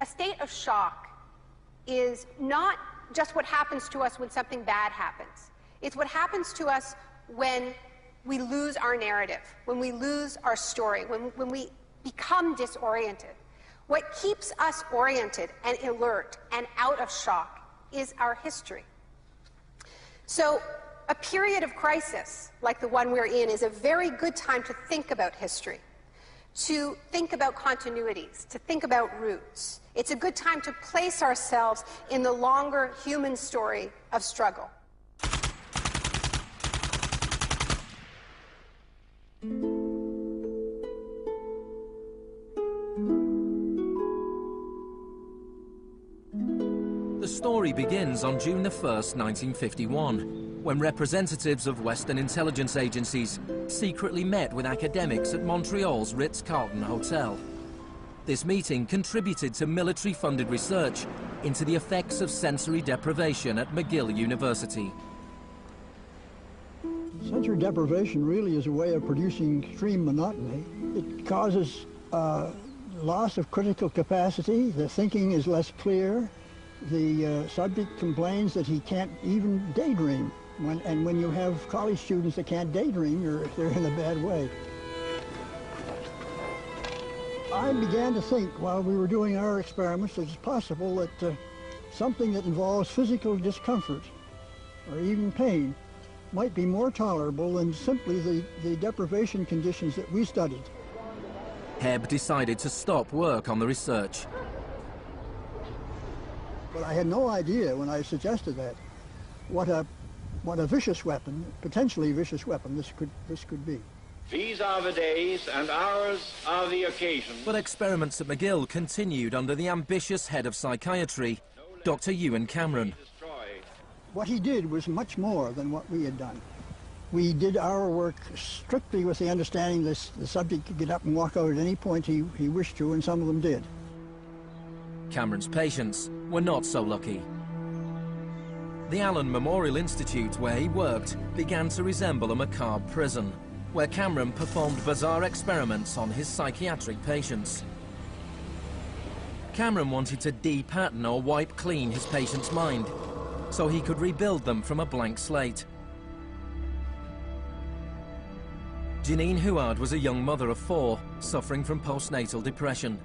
A state of shock is not just what happens to us when something bad happens. It's what happens to us when we lose our narrative, when we lose our story, when we become disoriented. What keeps us oriented and alert and out of shock is our history. So a period of crisis, like the one we're in, is a very good time to think about history, to think about continuities, to think about roots. It's a good time to place ourselves in the longer human story of struggle. The story begins on June the 1st, 1951, when representatives of Western intelligence agencies secretly met with academics at Montreal's Ritz-Carlton Hotel. This meeting contributed to military-funded research into the effects of sensory deprivation at McGill University. Sensory deprivation really is a way of producing extreme monotony. It causes loss of critical capacity. The thinking is less clear. The subject complains that he can't even daydream. And when you have college students that can't daydream, they're in a bad way. I began to think while we were doing our experiments that it's possible that something that involves physical discomfort or even pain might be more tolerable than simply the deprivation conditions that we studied. Hebb decided to stop work on the research. But I had no idea when I suggested that what a vicious weapon, potentially vicious weapon, this could be. These are the days and hours are the occasions. But experiments at McGill continued under the ambitious head of psychiatry, Dr. Ewan Cameron. What he did was much more than what we had done. We did our work strictly with the understanding that the subject could get up and walk out at any point he wished to, and some of them did. Cameron's patients were not so lucky. The Allen Memorial Institute, where he worked, began to resemble a macabre prison, where Cameron performed bizarre experiments on his psychiatric patients. Cameron wanted to de-pattern or wipe clean his patient's mind, so he could rebuild them from a blank slate. Janine Huard was a young mother of 4, suffering from postnatal depression.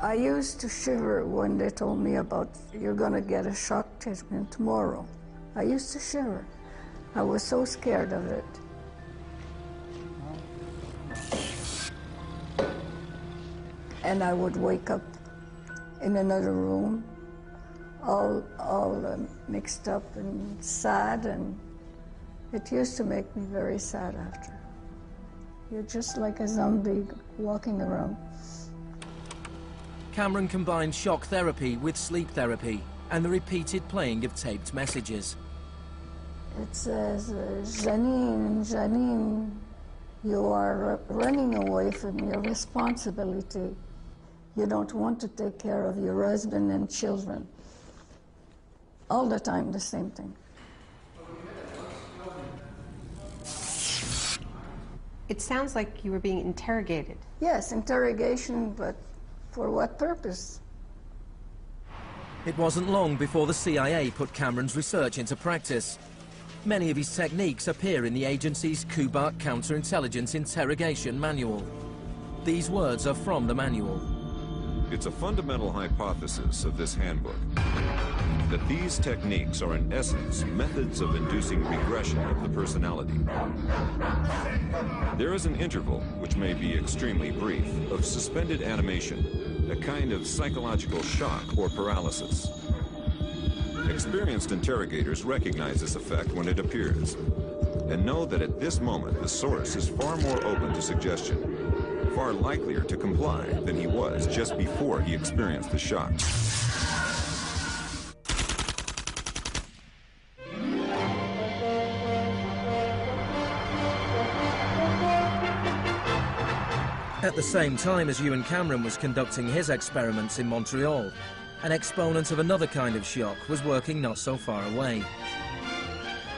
I used to shiver when they told me about, you're going to get a shock treatment tomorrow. I used to shiver. I was so scared of it. And I would wake up in another room, all mixed up and sad, and it used to make me very sad after. You're just like a zombie walking around. Cameron combined shock therapy with sleep therapy and the repeated playing of taped messages. It says, Janine, Janine, you are running away from your responsibility. You don't want to take care of your husband and children. All the time, the same thing. It sounds like you were being interrogated. Yes, interrogation, but for what purpose? It wasn't long before the CIA put Cameron's research into practice. Many of his techniques appear in the agency's Kubark Counterintelligence Interrogation Manual. These words are from the manual. It's a fundamental hypothesis of this handbook that these techniques are in essence methods of inducing regression of the personality. There is an interval, which may be extremely brief, of suspended animation, a kind of psychological shock or paralysis. Experienced interrogators recognize this effect when it appears, and know that at this moment the source is far more open to suggestion, far likelier to comply than he was just before he experienced the shock. At the same time as Ewan Cameron was conducting his experiments in Montreal, an exponent of another kind of shock was working not so far away.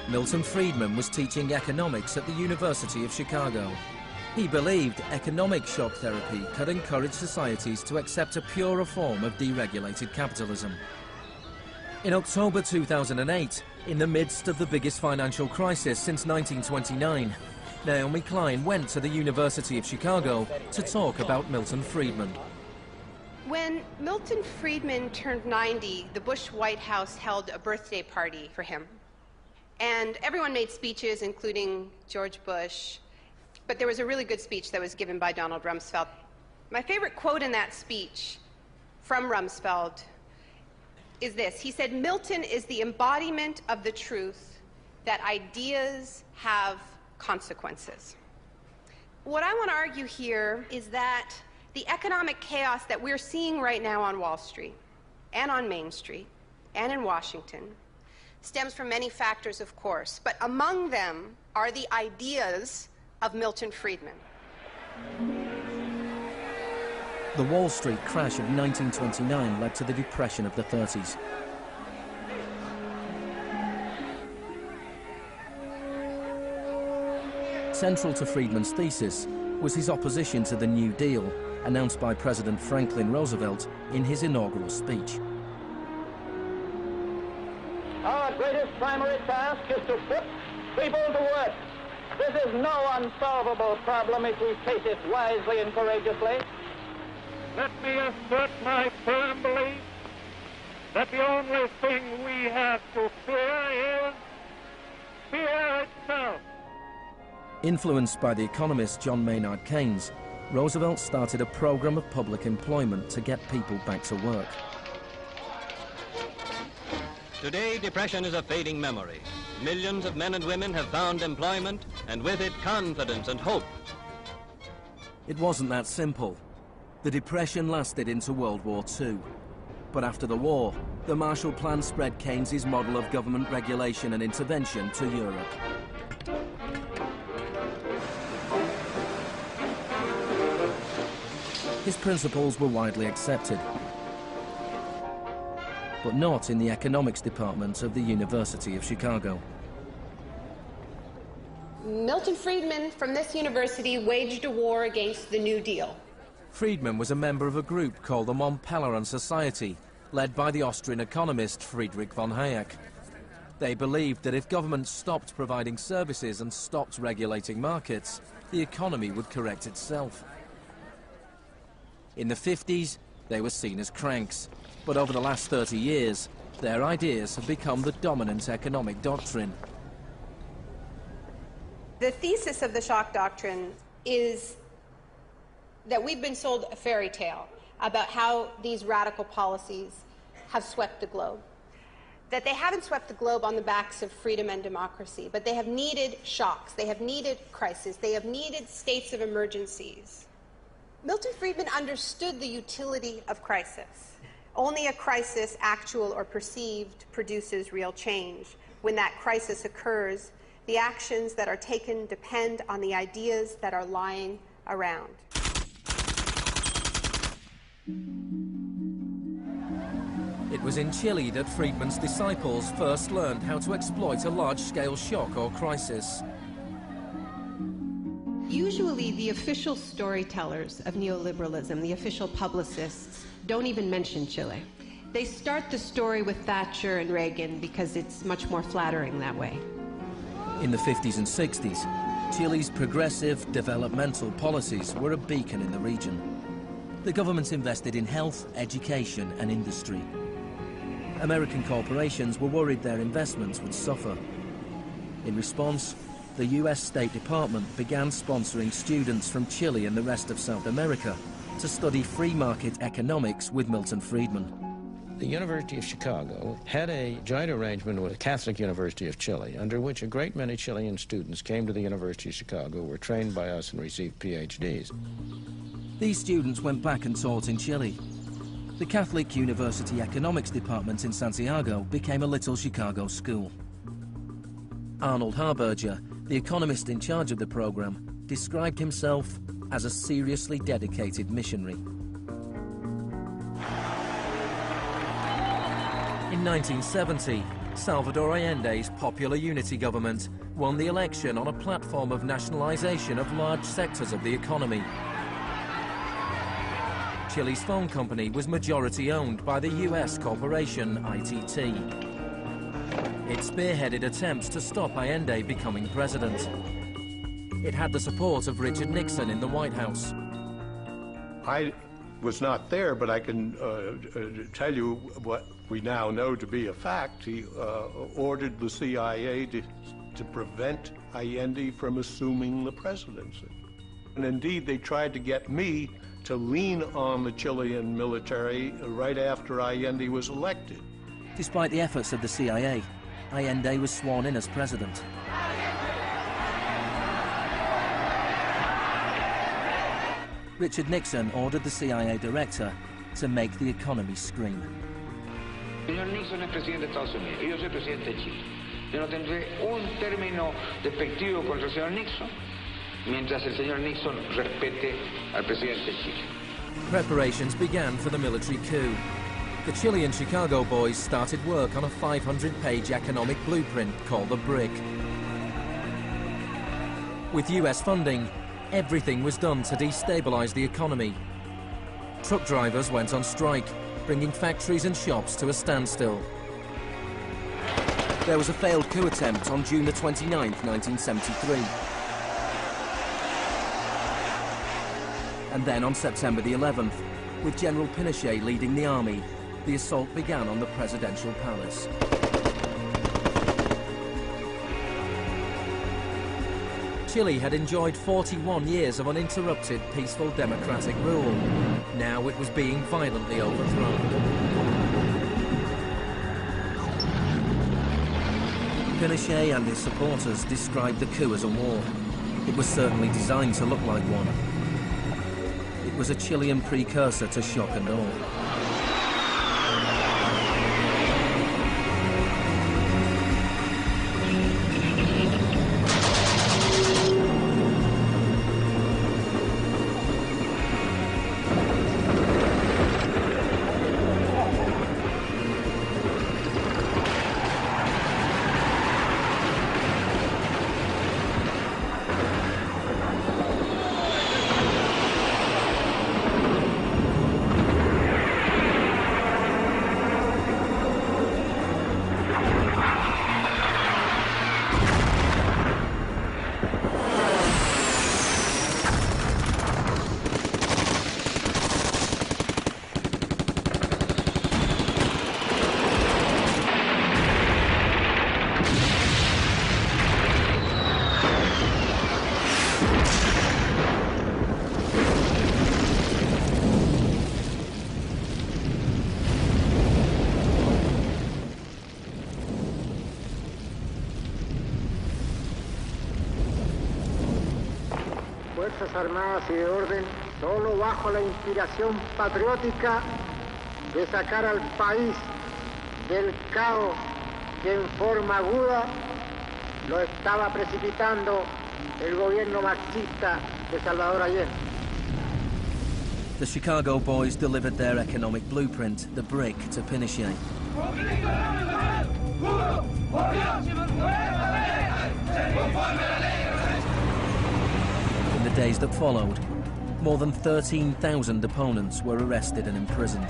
Mίλton Frídmαν was teaching economics at the University of Chicago. He believed economic shock therapy could encourage societies to accept a purer form of deregulated capitalism. In October 2008, in the midst of the biggest financial crisis since 1929, Naomí Klein went to the University of Chicago to talk about Mίλton Frídman. When Mίλton Frídman turned 90, the Bush White House held a birthday party for him. And everyone made speeches, including George Bush. But there was a really good speech that was given by Donald Rumsfeld. My favorite quote in that speech from Rumsfeld is this. He said, "Mίλton is the embodiment of the truth that ideas have consequences." What I want to argue here is that the economic chaos that we're seeing right now on Wall Street and on Main Street and in Washington stems from many factors, of course, but among them are the ideas of Mίλton Frídman. The Wall Street crash of 1929 led to the Depression of the 30s. Central to Frídman's thesis was his opposition to the New Deal, announced by President Franklin Roosevelt in his inaugural speech. Our greatest primary task is to put people to work. This is no unsolvable problem if we face it wisely and courageously. Let me assert my firm belief that the only thing we have to fear is fear itself. Influenced by the economist John Maynard Keynes, Roosevelt started a program of public employment to get people back to work. Today, depression is a fading memory. Millions of men and women have found employment, and with it, confidence and hope. It wasn't that simple. The Depression lasted into World War II. But after the war, the Marshall Plan spread Keynes's model of government regulation and intervention to Europe. His principles were widely accepted, but not in the economics department of the University of Chicago. Mίλton Frídman from this university waged a war against the New Deal. Frídman was a member of a group called the Montpellier Society, led by the Austrian economist Friedrich von Hayek. They believed that if governments stopped providing services and stopped regulating markets, the economy would correct itself. In the 50s, they were seen as cranks, but over the last 30 years, their ideas have become the dominant economic doctrine. The thesis of the shock doctrine is that we've been sold a fairy tale about how these radical policies have swept the globe. That they haven't swept the globe on the backs of freedom and democracy, but they have needed shocks, they have needed crises, they have needed states of emergencies. Mίλton Frídman understood the utility of crisis. Only a crisis, actual or perceived, produces real change. When that crisis occurs, the actions that are taken depend on the ideas that are lying around. It was in Chile that Frídman's disciples first learned how to exploit a large-scale shock or crisis. Usually the official storytellers of neoliberalism, the official publicists, don't even mention Chile. They start the story with Thatcher and Reagan because it's much more flattering that way. In the 50s and 60s, Chile's progressive developmental policies were a beacon in the region. The government invested in health, education and industry. American corporations were worried their investments would suffer. In response, the US State Department began sponsoring students from Chile and the rest of South America to study free market economics with Mίλton Frídman. The University of Chicago had a joint arrangement with the Catholic University of Chile, under which a great many Chilean students came to the University of Chicago, were trained by us and received PhDs. These students went back and taught in Chile. The Catholic University Economics Department in Santiago became a little Chicago school. Arnold Harberger, the economist in charge of the program, described himself as a seriously dedicated missionary. In 1970, Salvador Allende's Popular Unity government won the election on a platform of nationalization of large sectors of the economy. Chile's phone company was majority owned by the US corporation ITT. It spearheaded attempts to stop Allende becoming president. It had the support of Richard Nixon in the White House. I was not there, but I can tell you what we now know to be a fact. He ordered the CIA to prevent Allende from assuming the presidency. And indeed, they tried to get me to lean on the Chilean military right after Allende was elected. Despite the efforts of the CIA, Allende was sworn in as president. Richard Nixon ordered the CIA director to make the economy scream. Señor Nixon es presidente de Estados Unidos y yo soy presidente de Chile. Yo no tendré un término despectivo contra el señor Nixon mientras el señor Nixon respete al presidente de Chile. Preparations began for the military coup. The Chilean Chicago boys started work on a 500-page economic blueprint called the BRIC. With US funding, everything was done to destabilize the economy. Truck drivers went on strike, bringing factories and shops to a standstill. There was a failed coup attempt on June the 29th, 1973. And then on September the 11th, with General Pinochet leading the army, the assault began on the presidential palace. Chile had enjoyed 41 years of uninterrupted, peaceful democratic rule. Now it was being violently overthrown. Pinochet and his supporters described the coup as a war. It was certainly designed to look like one. It was a Chilean precursor to shock and awe. Fuerzas Armadas y de Orden, solo bajo la inspiración patriótica de sacar al país del caos que en forma aguda lo estaba precipitando el gobierno marxista de Salvador Allende. The Chicago boys delivered their economic blueprint, the BRIC, to Pinochet. In the days that followed, more than 13,000 opponents were arrested and imprisoned.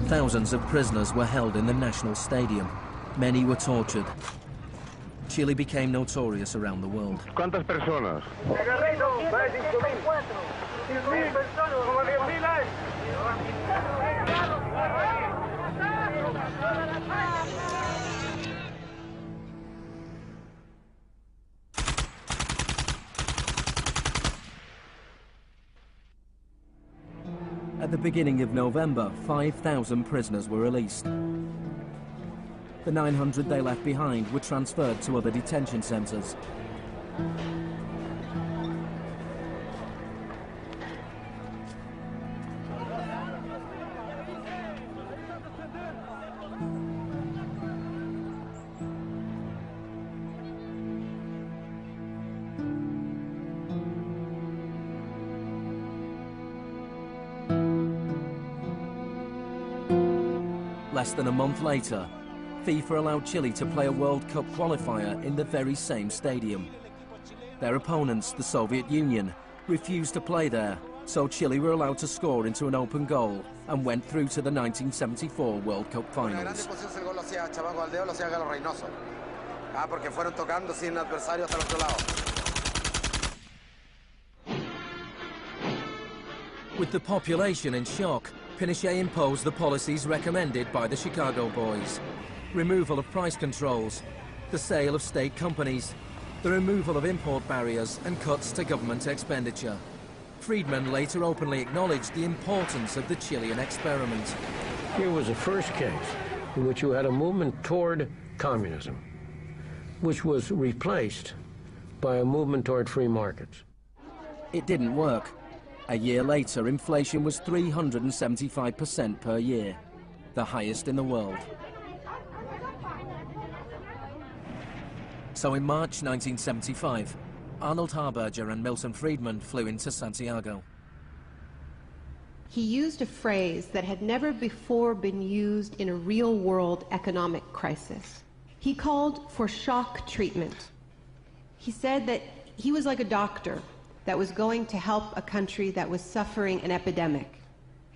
Thousands of prisoners were held in the National Stadium. Many were tortured. Chile became notorious around the world. ¿Cuántas personas? At the beginning of November, 5,000 prisoners were released. The 900 they left behind were transferred to other detention centers. Less than a month later, FIFA allowed Chile to play a World Cup qualifier in the very same stadium. Their opponents, the Soviet Union, refused to play there, so Chile were allowed to score into an open goal and went through to the 1974 World Cup finals. With the population in shock, Pinochet imposed the policies recommended by the Chicago Boys. Removal of price controls, the sale of state companies, the removal of import barriers and cuts to government expenditure. Frídman later openly acknowledged the importance of the Chilean experiment. Here was the first case in which you had a movement toward communism, which was replaced by a movement toward free markets. It didn't work. A year later, inflation was 375% per year, the highest in the world. So in March 1975, Arnold Harberger and Mίλton Frídman flew into Santiago. He used a phrase that had never before been used in a real-world economic crisis. He called for shock treatment. He said that he was like a doctor that was going to help a country that was suffering an epidemic,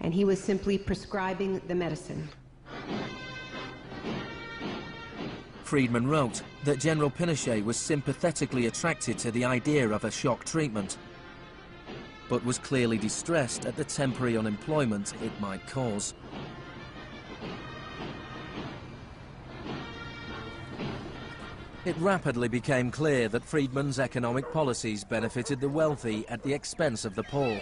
and he was simply prescribing the medicine. Frídman wrote that General Pinochet was sympathetically attracted to the idea of a shock treatment, but was clearly distressed at the temporary unemployment it might cause. It rapidly became clear that Frídman's economic policies benefited the wealthy at the expense of the poor.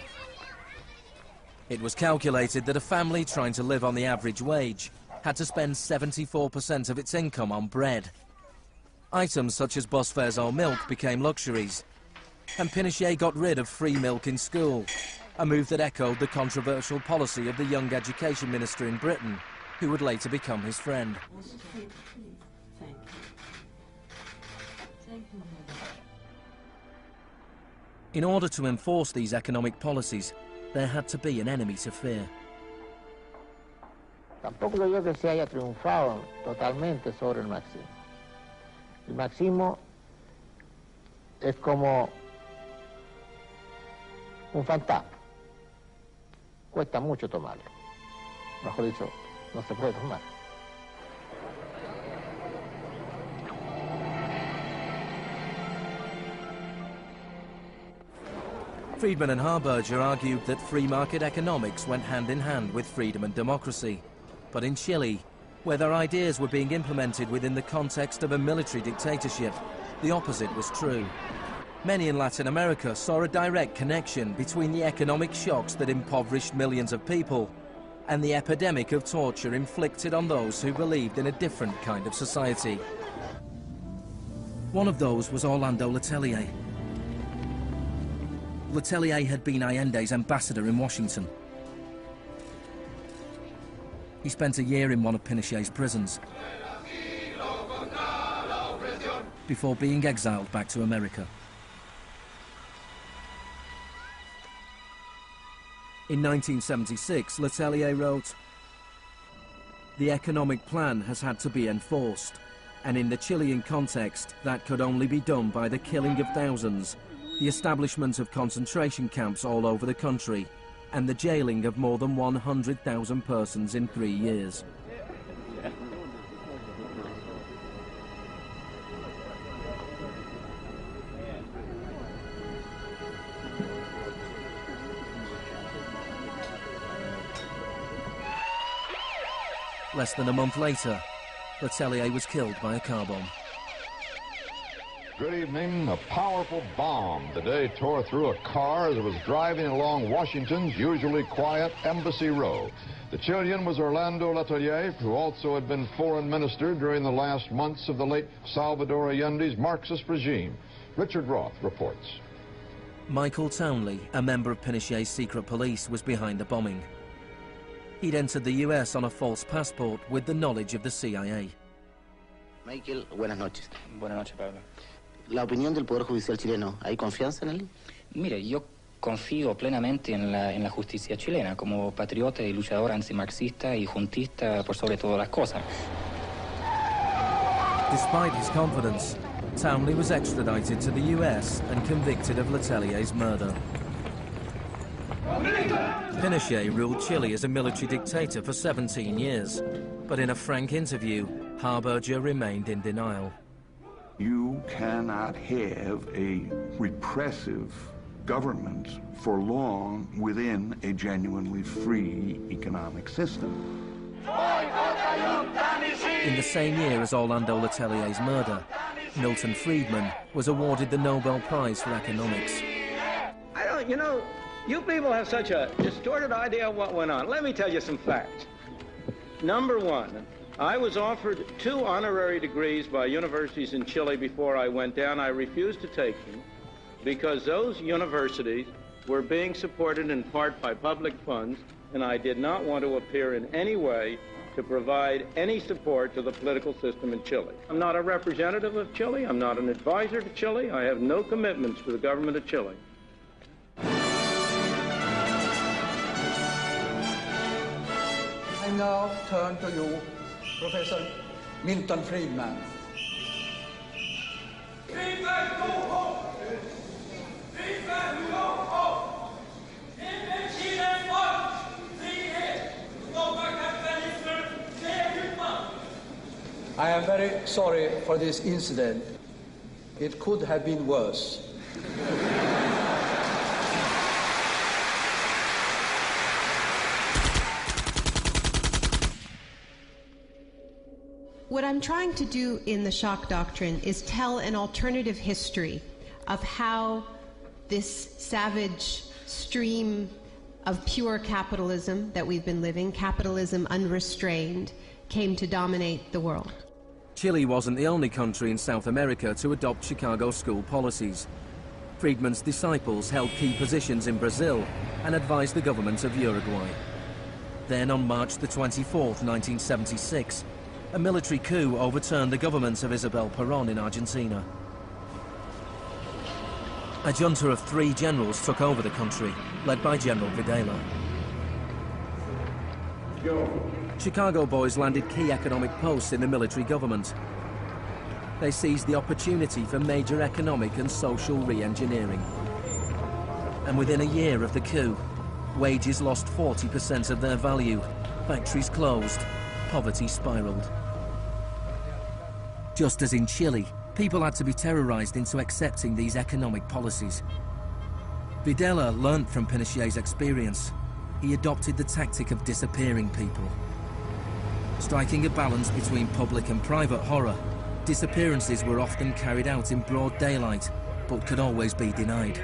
It was calculated that a family trying to live on the average wage had to spend 74% of its income on bread. Items such as bus fares or milk became luxuries, and Pinochet got rid of free milk in school, a move that echoed the controversial policy of the young education minister in Britain, who would later become his friend. In order to enforce these economic policies, there had to be an enemy to fear. Tampoco creo yo que se haya triunfado totalmente sobre el marxismo. El marxismo es como un fantasma. Cuesta mucho tomarlo. Mejor dicho, no se puede tomar. Frídman and Harberger argued that free market economics went hand in hand with freedom and democracy. But in Chile, where their ideas were being implemented within the context of a military dictatorship, the opposite was true. Many in Latin America saw a direct connection between the economic shocks that impoverished millions of people and the epidemic of torture inflicted on those who believed in a different kind of society. One of those was Orlando Letelier. Letelier had been Allende's ambassador in Washington. He spent a year in one of Pinochet's prisons before being exiled back to America. In 1976, Letelier wrote, "The economic plan has had to be enforced, and in the Chilean context, that could only be done by the killing of thousands, the establishment of concentration camps all over the country, and the jailing of more than 100,000 persons in 3 years." Less than a month later, Letelier was killed by a car bomb. Good evening. A powerful bomb today tore through a car as it was driving along Washington's usually quiet Embassy Row. The Chilean was Orlando Letelier, who also had been foreign minister during the last months of the late Salvador Allende's Marxist regime. Richard Roth reports. Michael Townley, a member of Pinochet's secret police, was behind the bombing. He'd entered the US on a false passport with the knowledge of the CIA. Michael, buenas noches. Buenas noches, Pablo. La opinión del Poder Judicial chileno, ¿hay confianza en él? Mire, yo confío plenamente en la justicia chilena como patriota y luchador antimarxista y juntista por sobre todas las cosas. Despite his confidence, Townley was extradited to the US and convicted of Letellier's murder. Pinochet ruled Chile as a military dictator for 17 years, but in a frank interview, Harberger remained in denial. You cannot have a repressive government for long within a genuinely free economic system. In the same year as Orlando Letellier's murder, Mίλton Frídman was awarded the Nobel Prize for Economics. You people have such a distorted idea of what went on. Let me tell you some facts. Number one, I was offered 2 honorary degrees by universities in Chile before I went down. I refused to take them because those universities were being supported in part by public funds, and I did not want to appear in any way to provide any support to the political system in Chile. I'm not a representative of Chile. I'm not an advisor to Chile. I have no commitments to the government of Chile. I now turn to you, Professor Mίλton Frídman. I am very sorry for this incident. It could have been worse. What I'm trying to do in the shock doctrine is tell an alternative history of how this savage stream of pure capitalism that we've been living, capitalism unrestrained, came to dominate the world. Chile wasn't the only country in South America to adopt Chicago school policies. Frídman's disciples held key positions in Brazil and advised the government of Uruguay. Then on March the 24th, 1976, a military coup overturned the government of Isabel Perón in Argentina. A junta of 3 generals took over the country, led by General Videla. Chicago boys landed key economic posts in the military government. They seized the opportunity for major economic and social re-engineering. And within a year of the coup, wages lost 40% of their value, factories closed, poverty spiraled. Just as in Chile, people had to be terrorized into accepting these economic policies. Videla learnt from Pinochet's experience. He adopted the tactic of disappearing people. Striking a balance between public and private horror, disappearances were often carried out in broad daylight, but could always be denied.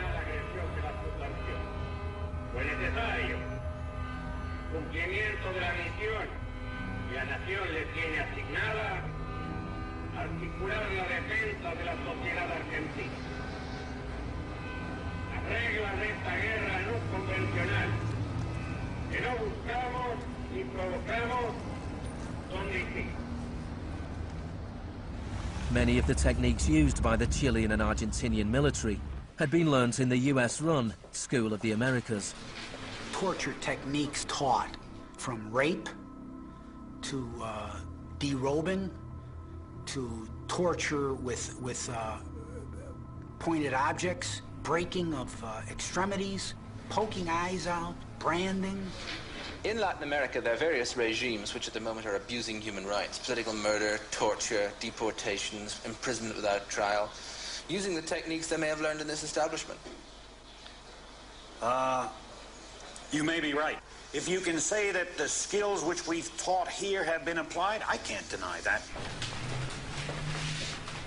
Many of the techniques used by the Chilean and Argentinian military had been learnt in the US-run School of the Americas. Torture techniques taught, from rape to derobing to torture with pointed objects, breaking of extremities, poking eyes out, branding. In Latin America, there are various regimes which at the moment are abusing human rights. Political murder, torture, deportations, imprisonment without trial, using the techniques they may have learned in this establishment. You may be right. If you can say that the skills which we've taught here have been applied, I can't deny that.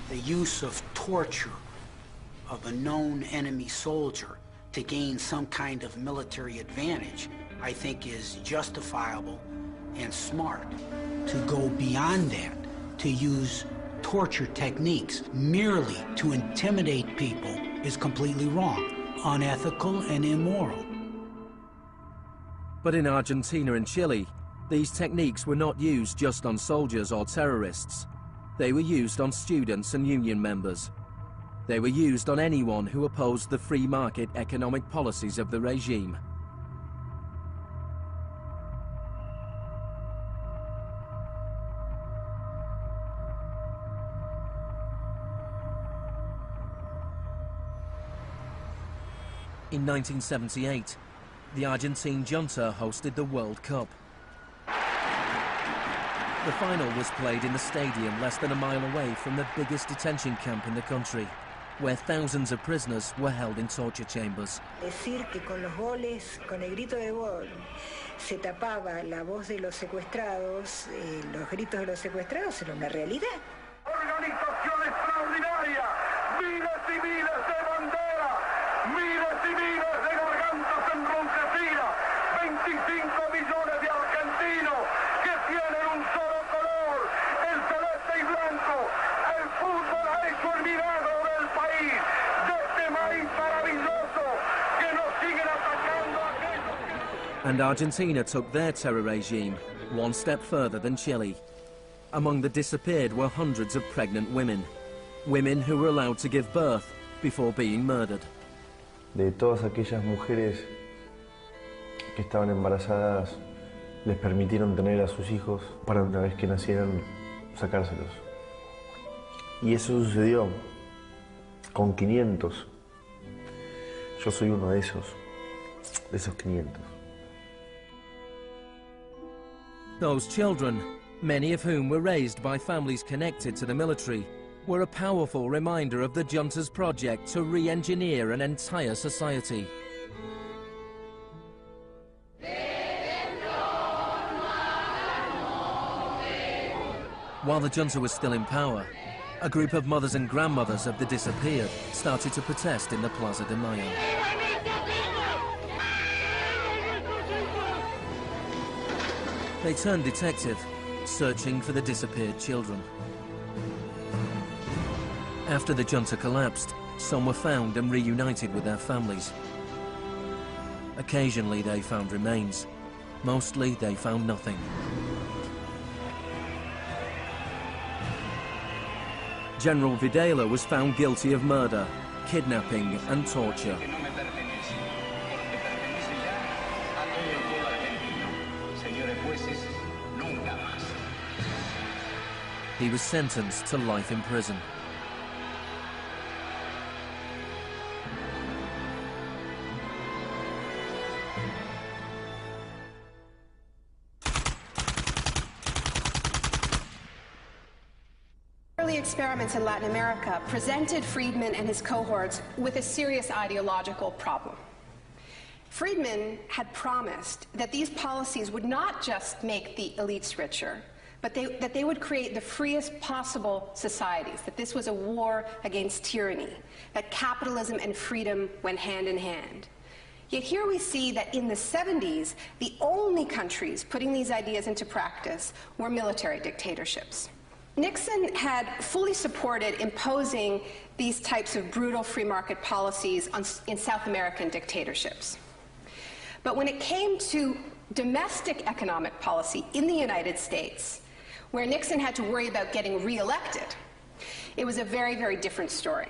The use of torture of a known enemy soldier to gain some kind of military advantage, I think, is justifiable and smart. To go beyond that, to use torture techniques merely to intimidate people, is completely wrong, unethical and immoral. But in Argentina and Chile, these techniques were not used just on soldiers or terrorists. They were used on students and union members. They were used on anyone who opposed the free market economic policies of the regime. In 1978, the Argentine junta hosted the World Cup. The final was played in the stadium less than a mile away from the biggest detention camp in the country, where thousands of prisoners were held in torture chambers. Decir que con los goles, con el grito de gol, se tapaba la voz de los secuestrados, los gritos de los secuestrados, era una realidad. Organización extraordinaria, miles y miles de banderas, miles y miles de gargantas enronquecidas, 25 millones de argentinos que tienen un solo color, el celeste y blanco. El fútbol ha hecho el milagro del país, de este país maravilloso que nos siguen atacando a aquellos que... And Argentina took their terror regime one step further than Chile. Among the disappeared were hundreds of pregnant women, women who were allowed to give birth before being murdered. De todas aquellas mujeres que estaban embarazadas, les permitieron tener a sus hijos para una vez que nacieran sacárselos. Y eso sucedió con 500. Yo soy uno de esos 500. Those children, many of whom were raised by families connected to the military, were a powerful reminder of the junta's project to re-engineer an entire society. While the junta was still in power, a group of mothers and grandmothers of the disappeared started to protest in the Plaza de Mayo. They turned detective, searching for the disappeared children. After the junta collapsed, some were found and reunited with their families. Occasionally they found remains. Mostly they found nothing. General Videla was found guilty of murder, kidnapping and torture. He was sentenced to life in prison. Early experiments in Latin America presented Frídman and his cohorts with a serious ideological problem. Frídman had promised that these policies would not just make the elites richer, but that they would create the freest possible societies, that this was a war against tyranny, that capitalism and freedom went hand in hand. Yet here we see that in the 70s, the only countries putting these ideas into practice were military dictatorships. Nixon had fully supported imposing these types of brutal free market policies in South American dictatorships. But when it came to domestic economic policy in the United States, where Nixon had to worry about getting re-elected, it was a very, very different story.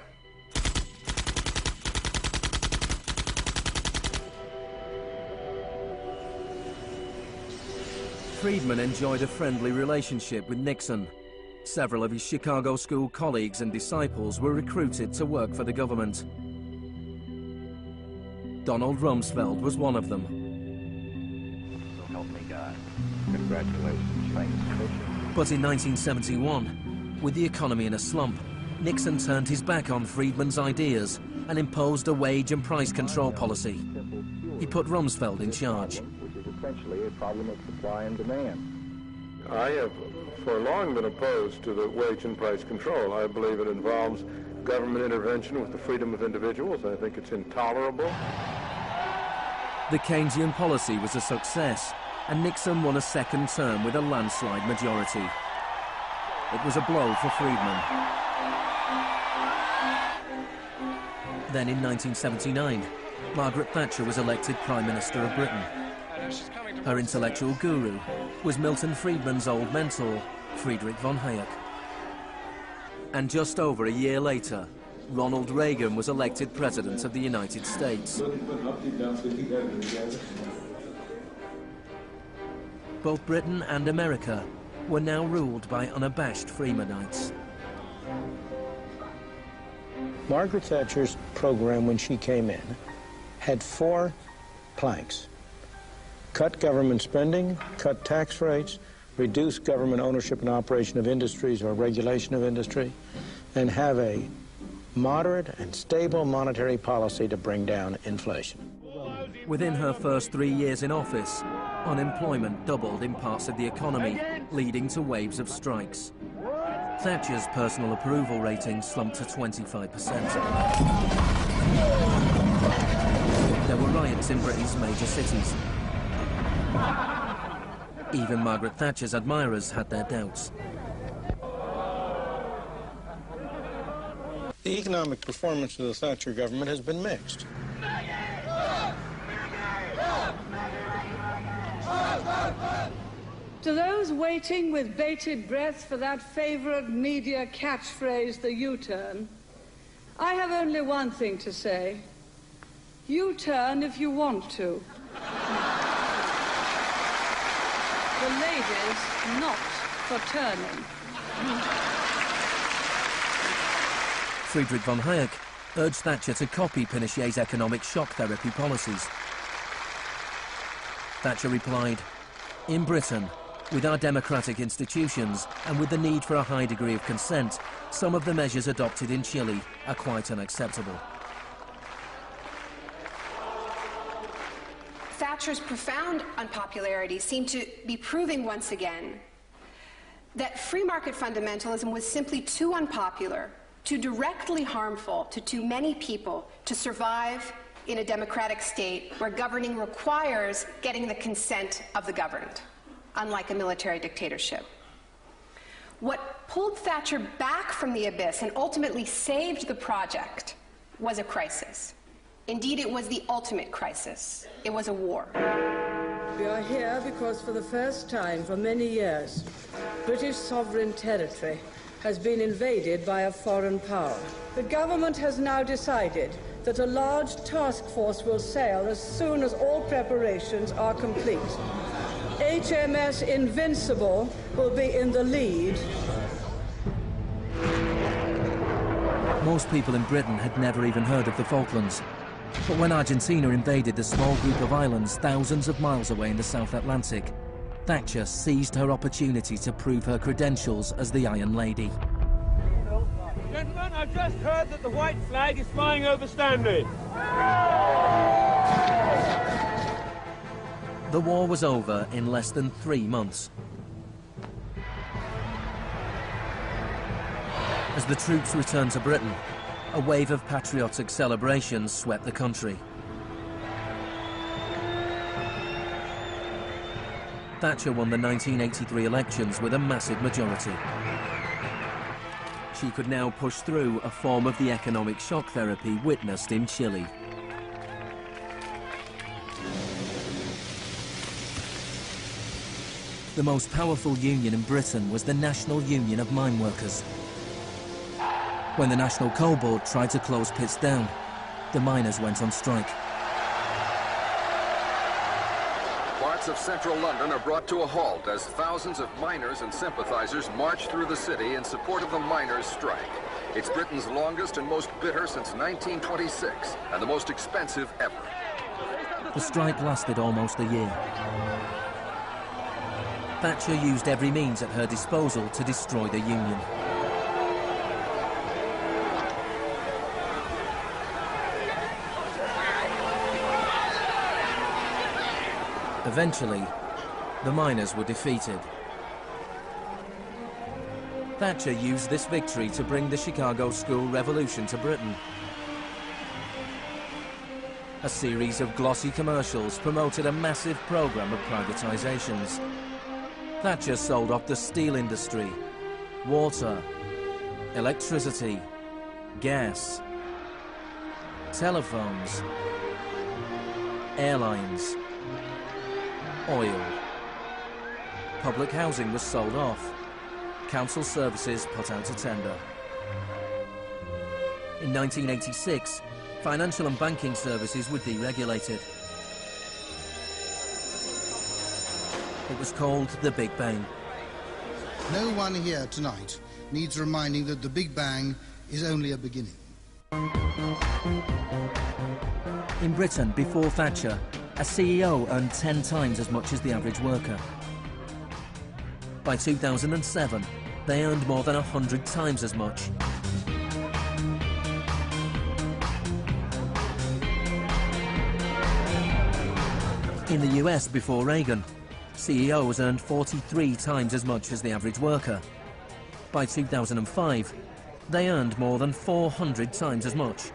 Frídman enjoyed a friendly relationship with Nixon. Several of his Chicago school colleagues and disciples were recruited to work for the government. Donald Rumsfeld was one of them. So help me God. Congratulations. But in 1971, with the economy in a slump, Nixon turned his back on Frídman's ideas and imposed a wage and price control policy. He put Rumsfeld in charge. Which is essentially a problem of supply and demand. I have for long been opposed to the wage and price control. I believe it involves government intervention with the freedom of individuals. I think it's intolerable. The Keynesian policy was a success, and Nixon won a second term with a landslide majority. It was a blow for Frídman. Then in 1979, Margaret Thatcher was elected Prime Minister of Britain. Her intellectual guru was Milton Friedman's old mentor, Friedrich von Hayek. And just over a year later, Ronald Reagan was elected President of the United States. Both Britain and America were now ruled by unabashed Freemanites. Margaret Thatcher's program when she came in had 4 planks. Cut government spending, cut tax rates, reduce government ownership and operation of industries or regulation of industry, and have a moderate and stable monetary policy to bring down inflation. Within her first 3 years in office, unemployment doubled in parts of the economy, leading to waves of strikes. Thatcher's personal approval rating slumped to 25%. There were riots in Britain's major cities. Even Margaret Thatcher's admirers had their doubts. The economic performance of the Thatcher government has been mixed. To those waiting with bated breath for that favorite media catchphrase, the U-turn, I have only one thing to say. U-turn if you want to. The ladies not for turning. Friedrich von Hayek urged Thatcher to copy Pinochet's economic shock therapy policies. Thatcher replied, "In Britain, with our democratic institutions and with the need for a high degree of consent, some of the measures adopted in Chile are quite unacceptable." Thatcher's profound unpopularity seemed to be proving once again that free market fundamentalism was simply too unpopular, too directly harmful to too many people to survive in a democratic state where governing requires getting the consent of the governed, unlike a military dictatorship. What pulled Thatcher back from the abyss and ultimately saved the project was a crisis. Indeed, it was the ultimate crisis. It was a war. We are here because for the first time for many years, British sovereign territory has been invaded by a foreign power. The government has now decided that a large task force will sail as soon as all preparations are complete. HMS Invincible will be in the lead. Most people in Britain had never even heard of the Falklands. But when Argentina invaded the small group of islands thousands of miles away in the South Atlantic, Thatcher seized her opportunity to prove her credentials as the Iron Lady. Gentlemen, I've just heard that the white flag is flying over Stanley. The war was over in less than 3 months. As the troops returned to Britain, a wave of patriotic celebrations swept the country. Thatcher won the 1983 elections with a massive majority. She could now push through a form of the economic shock therapy witnessed in Chile. The most powerful union in Britain was the National Union of Mine Workers. When the National Coal Board tried to close pits down, the miners went on strike. Parts of central London are brought to a halt as thousands of miners and sympathizers march through the city in support of the miners' strike. It's Britain's longest and most bitter since 1926, and the most expensive ever. The strike lasted almost a year. Thatcher used every means at her disposal to destroy the union. Eventually, the miners were defeated. Thatcher used this victory to bring the Chicago School Revolution to Britain. A series of glossy commercials promoted a massive program of privatizations. Thatcher sold off the steel industry, water, electricity, gas, telephones, airlines, oil. Public housing was sold off. Council services put out to tender. In 1986, financial and banking services were deregulated. It was called the Big Bang. No one here tonight needs reminding that the Big Bang is only a beginning. In Britain, before Thatcher, a CEO earned 10 times as much as the average worker. By 2007, they earned more than 100 times as much. In the US, before Reagan, CEOs earned 43 times as much as the average worker. By 2005, they earned more than 400 times as much.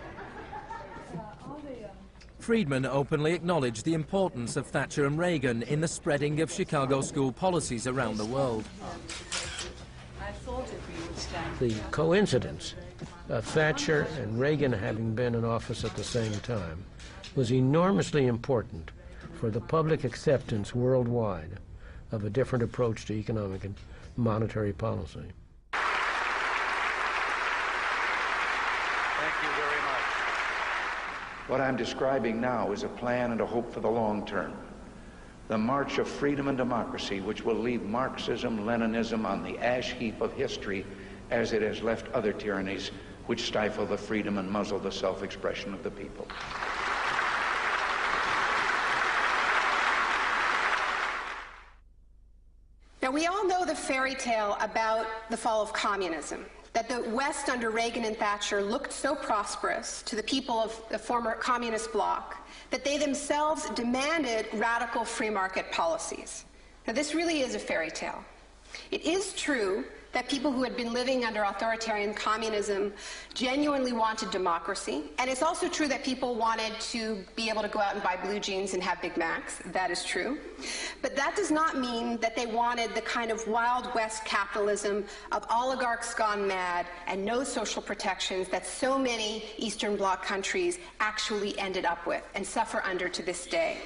Frídman openly acknowledged the importance of Thatcher and Reagan in the spreading of Chicago school policies around the world. The coincidence of Thatcher and Reagan having been in office at the same time was enormously important for the public acceptance worldwide of a different approach to economic and monetary policy. What I'm describing now is a plan and a hope for the long term. The march of freedom and democracy, which will leave Marxism, Leninism on the ash heap of history as it has left other tyrannies which stifle the freedom and muzzle the self-expression of the people. Now, we all know the fairy tale about the fall of communism, that the West under Reagan and Thatcher looked so prosperous to the people of the former communist bloc that they themselves demanded radical free market policies. Now, this really is a fairy tale. It is true that people who had been living under authoritarian communism genuinely wanted democracy, and it's also true that people wanted to be able to go out and buy blue jeans and have Big Macs. That is true. But that does not mean that they wanted the kind of Wild West capitalism of oligarchs gone mad and no social protections that so many Eastern Bloc countries actually ended up with and suffer under to this day.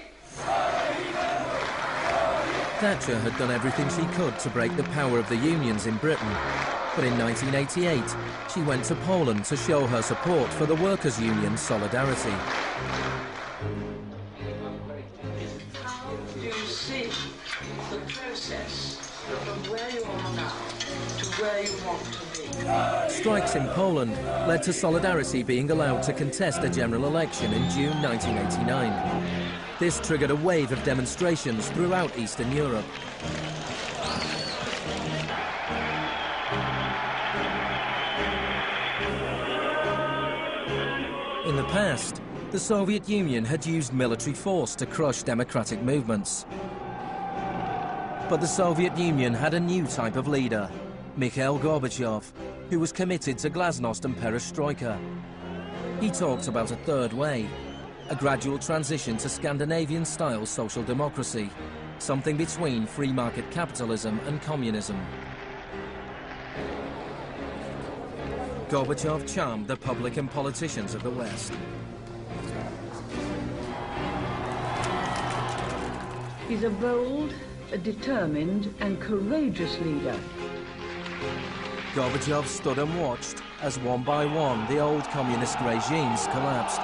Thatcher had done everything she could to break the power of the unions in Britain. But in 1988, she went to Poland to show her support for the workers' union Solidarity. You see the process from where you are now to where you want to be. Strikes in Poland led to Solidarity being allowed to contest a general election in June 1989. This triggered a wave of demonstrations throughout Eastern Europe. In the past, the Soviet Union had used military force to crush democratic movements. But the Soviet Union had a new type of leader, Mikhail Gorbachev, who was committed to glasnost and perestroika. He talked about a third way, a gradual transition to Scandinavian-style social democracy, something between free market capitalism and communism. Gorbachev charmed the public and politicians of the West. He's a bold, a determined and courageous leader. Gorbachev stood and watched as one by one the old communist regimes collapsed.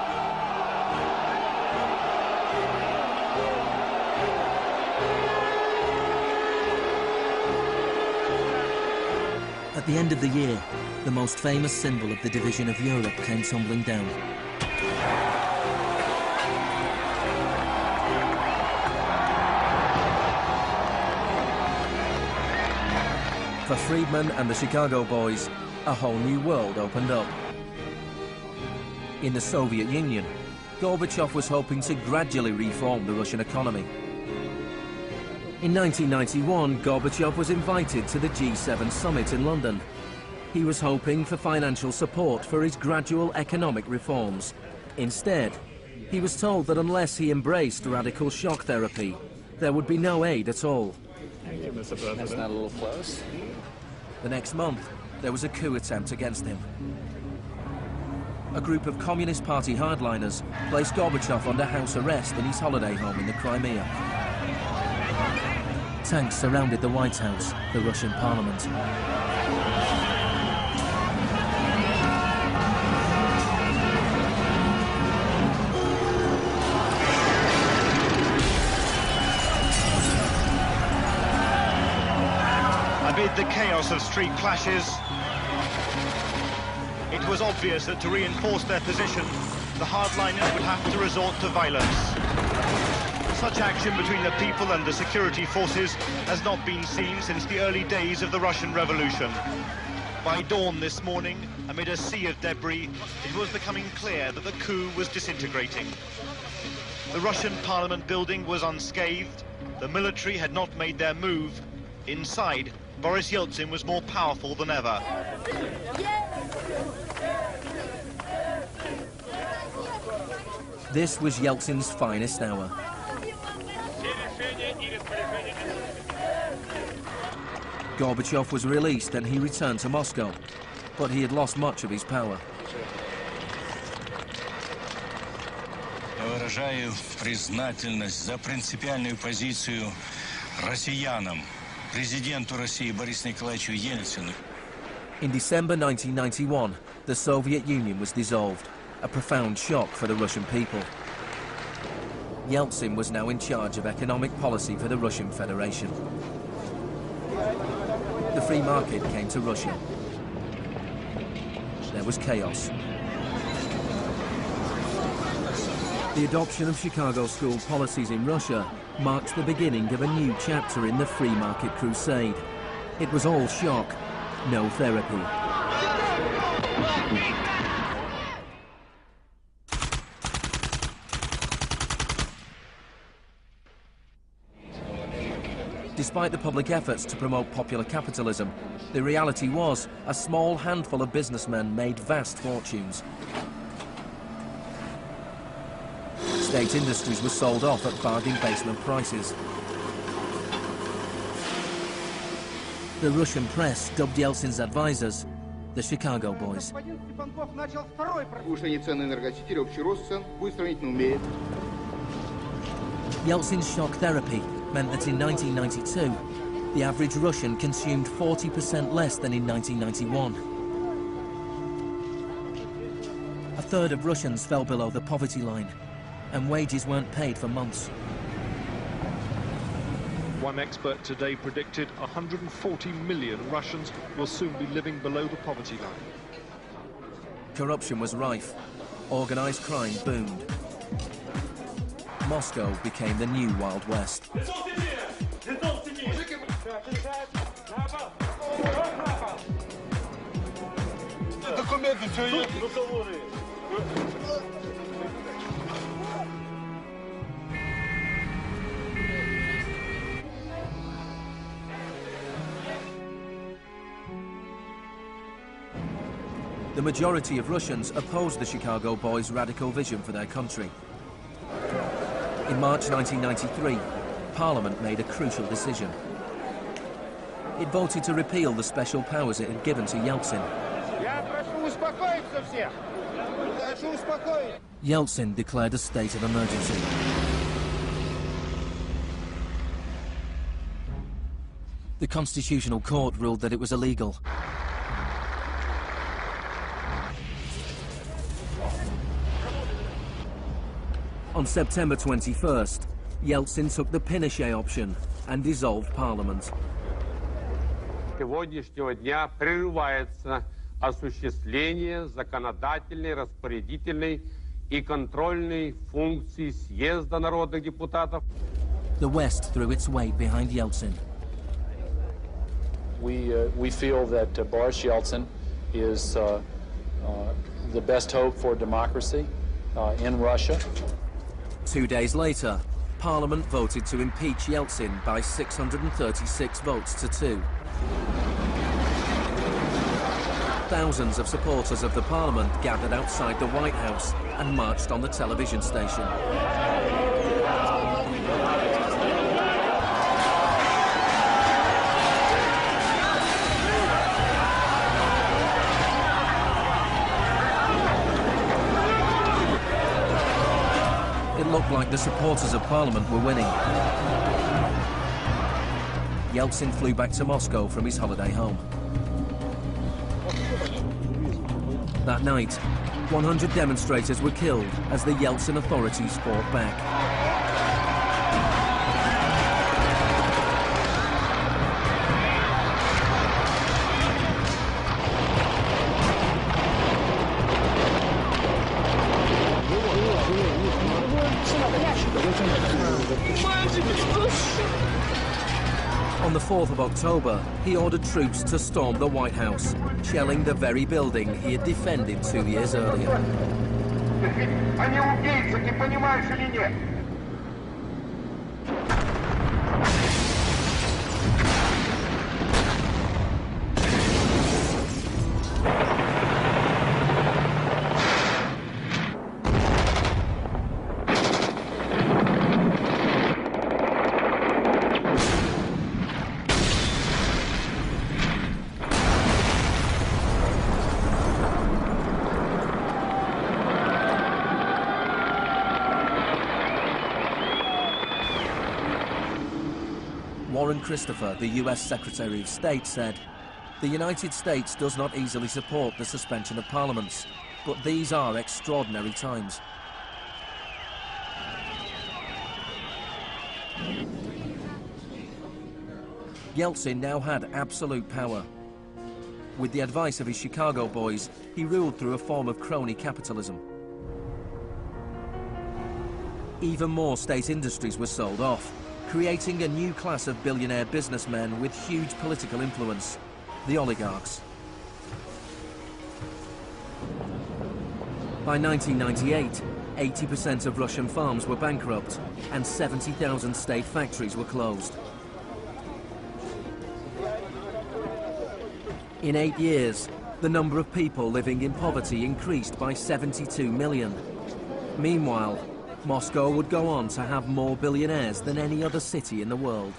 At the end of the year, the most famous symbol of the division of Europe came tumbling down. For Frídman and the Chicago boys, a whole new world opened up. In the Soviet Union, Gorbachev was hoping to gradually reform the Russian economy. In 1991, Gorbachev was invited to the G7 summit in London. He was hoping for financial support for his gradual economic reforms. Instead, he was told that unless he embraced radical shock therapy, there would be no aid at all. Thank you, Mr. President. That's not a little close. The next month, there was a coup attempt against him. A group of Communist Party hardliners placed Gorbachev under house arrest in his holiday home in the Crimea. Tanks surrounded the White House, the Russian parliament. Amid the chaos of street clashes, it was obvious that to reinforce their position, the hardliners would have to resort to violence. Such action between the people and the security forces has not been seen since the early days of the Russian Revolution. By dawn this morning, amid a sea of debris, it was becoming clear that the coup was disintegrating. The Russian parliament building was unscathed, the military had not made their move. Inside, Boris Yeltsin was more powerful than ever. This was Yeltsin's finest hour. Gorbachev was released and he returned to Moscow, but he had lost much of his power. Выражаю признательность за принципиальную позицию россиянам, президенту России Борису Николаевичу Ельцину. In December 1991, the Soviet Union was dissolved, a profound shock for the Russian people. Yeltsin was now in charge of economic policy for the Russian Federation. The free market came to Russia. There was chaos. The adoption of Chicago school policies in Russia marked the beginning of a new chapter in the free market crusade. It was all shock, no therapy. Despite the public efforts to promote popular capitalism, the reality was a small handful of businessmen made vast fortunes. State industries were sold off at bargain basement prices. The Russian press dubbed Yeltsin's advisors the Chicago Boys. Yeltsin's shock therapy meant that in 1992, the average Russian consumed 40% less than in 1991. A third of Russians fell below the poverty line, and wages weren't paid for months. One expert today predicted 140 million Russians will soon be living below the poverty line. Corruption was rife. Organized crime boomed. Moscow became the new Wild West. The majority of Russians opposed the Chicago Boys' radical vision for their country. In March 1993, Parliament made a crucial decision. It voted to repeal the special powers it had given to Yeltsin. Yeltsin declared a state of emergency. The Constitutional Court ruled that it was illegal. On September 21st, Yeltsin took the Pinochet option and dissolved Parliament. Сегодняшнего дня прерывается осуществление законодательной, распорядительной и контрольной функций съезда народных депутатов. The West threw its weight behind Yeltsin. We feel that Boris Yeltsin is the best hope for democracy in Russia. 2 days later, Parliament voted to impeach Yeltsin by 636 votes to 2. Thousands of supporters of the Parliament gathered outside the White House and marched on the television station. It looked like the supporters of Parliament were winning. Yeltsin flew back to Moscow from his holiday home. That night, 100 demonstrators were killed as the Yeltsin authorities fought back. On the 4th of October, he ordered troops to storm the White House, shelling the very building he had defended 2 years earlier. Christopher, the US Secretary of State, said, "The United States does not easily support the suspension of parliaments, but these are extraordinary times." Yeltsin now had absolute power. With the advice of his Chicago boys, he ruled through a form of crony capitalism. Even more state industries were sold off, creating a new class of billionaire businessmen with huge political influence, the oligarchs. By 1998, 80% of Russian farms were bankrupt and 70,000 state factories were closed. In 8 years, the number of people living in poverty increased by 72 million. Meanwhile, Moscow would go on to have more billionaires than any other city in the world.